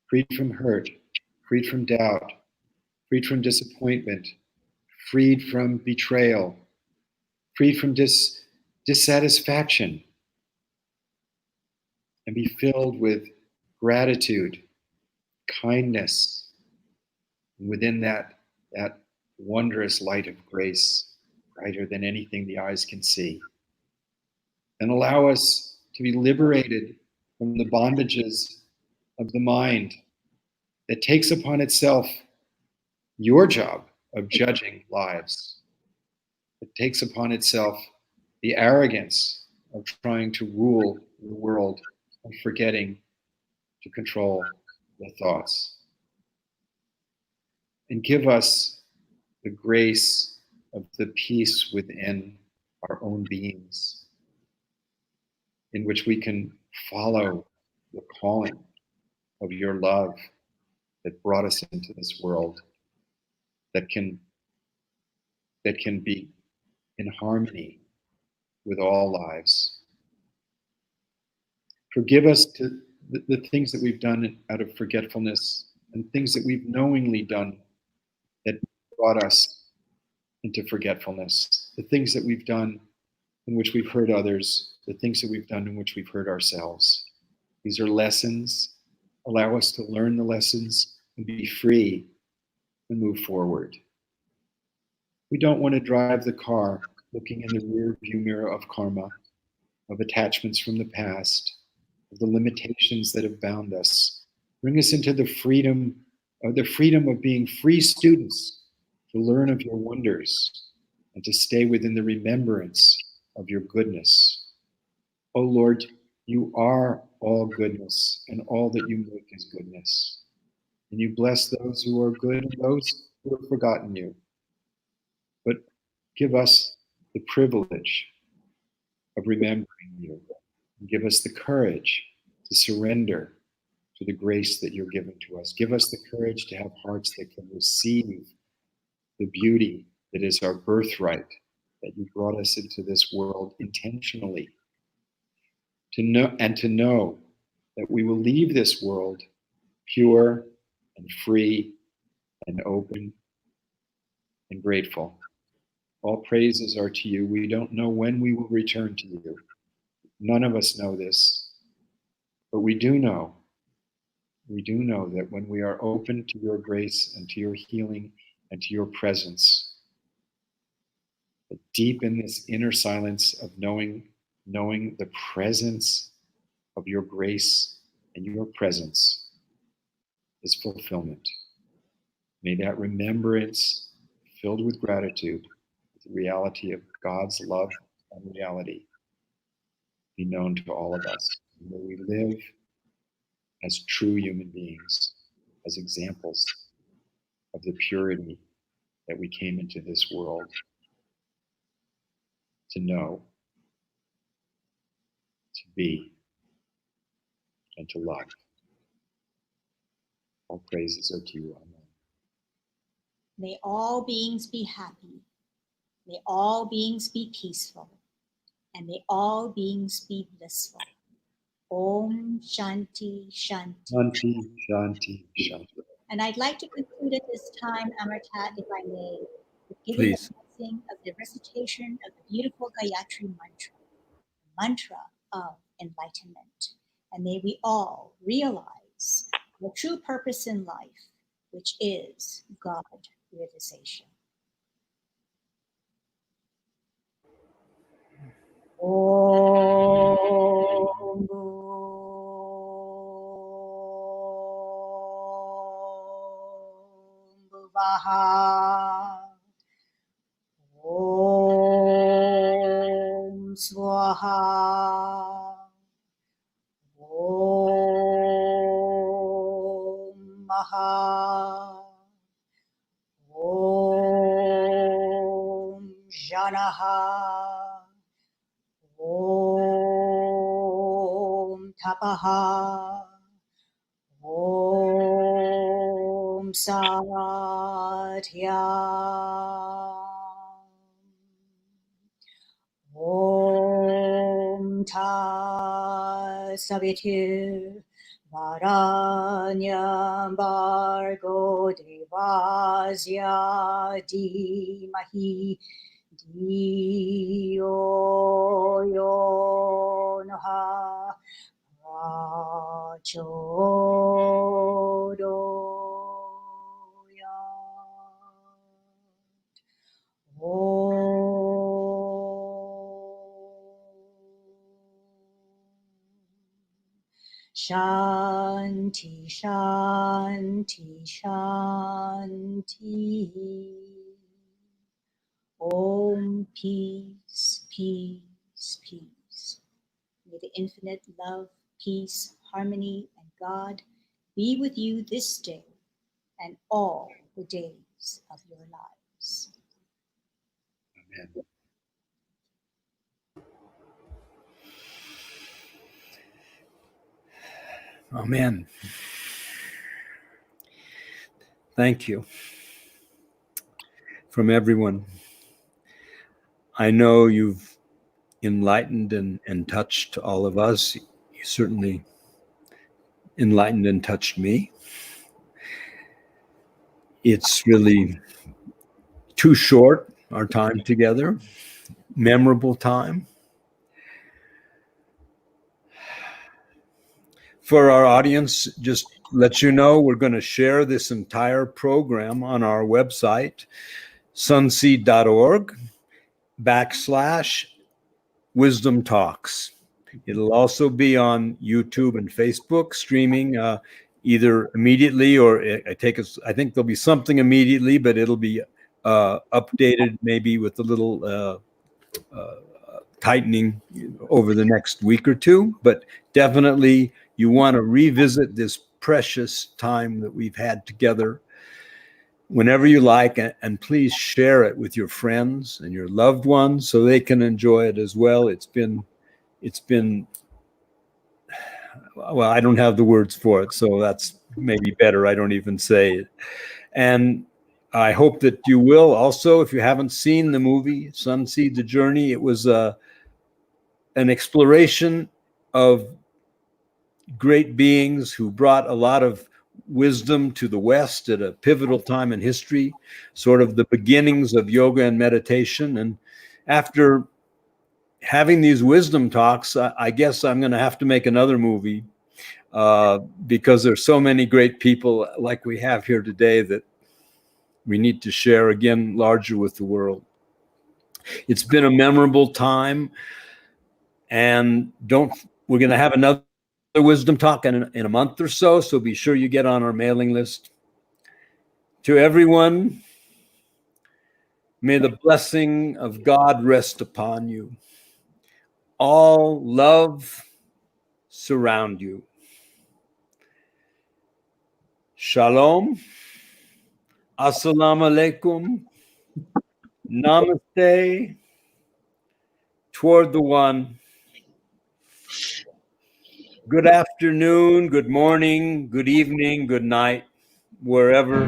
freed from hurt, freed from doubt, freed from disappointment, freed from betrayal, freed from dissatisfaction, and be filled with gratitude, kindness, and within that wondrous light of grace, brighter than anything the eyes can see. And allow us to be liberated from the bondages of the mind that takes upon itself your job of judging lives. It takes upon itself the arrogance of trying to rule the world and forgetting to control the thoughts. And give us the grace of the peace within our own beings, in which we can follow the calling of your love that brought us into this world, that can be in harmony with all lives. Forgive us to the things that we've done out of forgetfulness and things that we've knowingly done that brought us into forgetfulness, the things that we've done in which we've hurt others, the things that we've done in which we've hurt ourselves. These are lessons. Allow us to learn the lessons and be free and move forward. We don't want to drive the car looking in the rear view mirror of karma, of attachments from the past, of the limitations that have bound us. Bring us into the freedom of being free students to learn of your wonders and to stay within the remembrance of your goodness. Oh Lord, you are all goodness, and all that you make is goodness. And you bless those who are good and those who have forgotten you. But give us the privilege of remembering you. And give us the courage to surrender to the grace that you're giving to us. Give us the courage to have hearts that can receive the beauty that is our birthright, that you brought us into this world intentionally. To know that we will leave this world pure and free and open and grateful. All praises are to you. We don't know when we will return to you. None of us know this, but we do know that when we are open to your grace and to your healing and to your presence, that deep in this inner silence of knowing the presence of your grace and your presence is fulfillment. May that remembrance, filled with gratitude, the reality of God's love and reality, be known to all of us. May we live as true human beings, as examples of the purity that we came into this world to know, to be, and to love. All praises are to you. Amen. May all beings be happy. May all beings be peaceful. And may all beings be blissful. Om Shanti Shanti. Shanti, Shanti, Shanti. And I'd like to conclude at this time, Amartat, if I may, with giving Please. the blessing of the recitation of the beautiful Gayatri mantra, the mantra of enlightenment. And may we all realize the true purpose in life, which is God realization. Om Bhuvaha. Om Swaha. Om Maha. Om Janaha. Om Tapaha. Om Satya. Om Ta Savitir Varanyam Bargo Devasya Dhimahi Diyo Yonaha Shanti, Shanti, Shanti. Om, peace, peace, peace. May the infinite love, peace, harmony, and God be with you this day and all the days of your lives. Amen. Amen. Thank you from everyone. I know you've enlightened and touched all of us. You certainly enlightened and touched me. It's really too short, our time together. Memorable time. For our audience, just let you know, we're going to share this entire program on our website, sunseed.org/Wisdom Talks. It'll also be on YouTube and Facebook streaming either immediately or I think there'll be something immediately, but it'll be updated maybe with a little tightening over the next week or two. But definitely you want to revisit this precious time that we've had together whenever you like, and please share it with your friends and your loved ones so they can enjoy it as well. It's been well, I don't have the words for it, so that's maybe better I don't even say it. And I hope that you will also, if you haven't seen the movie Sunseed: The Journey, it was an exploration of great beings who brought a lot of wisdom to the West at a pivotal time in history, sort of the beginnings of yoga and meditation. And after having these wisdom talks, I guess I'm going to have to make another movie because there's so many great people like we have here today that we need to share again larger with the world. It's been a memorable time, and we're going to have another wisdom talk in a month or so be sure you get on our mailing list. To everyone, may the blessing of God rest upon you. All love surround you. Shalom. Assalamu alaikum. Namaste. Toward the one. Good afternoon, good morning, good evening, good night, wherever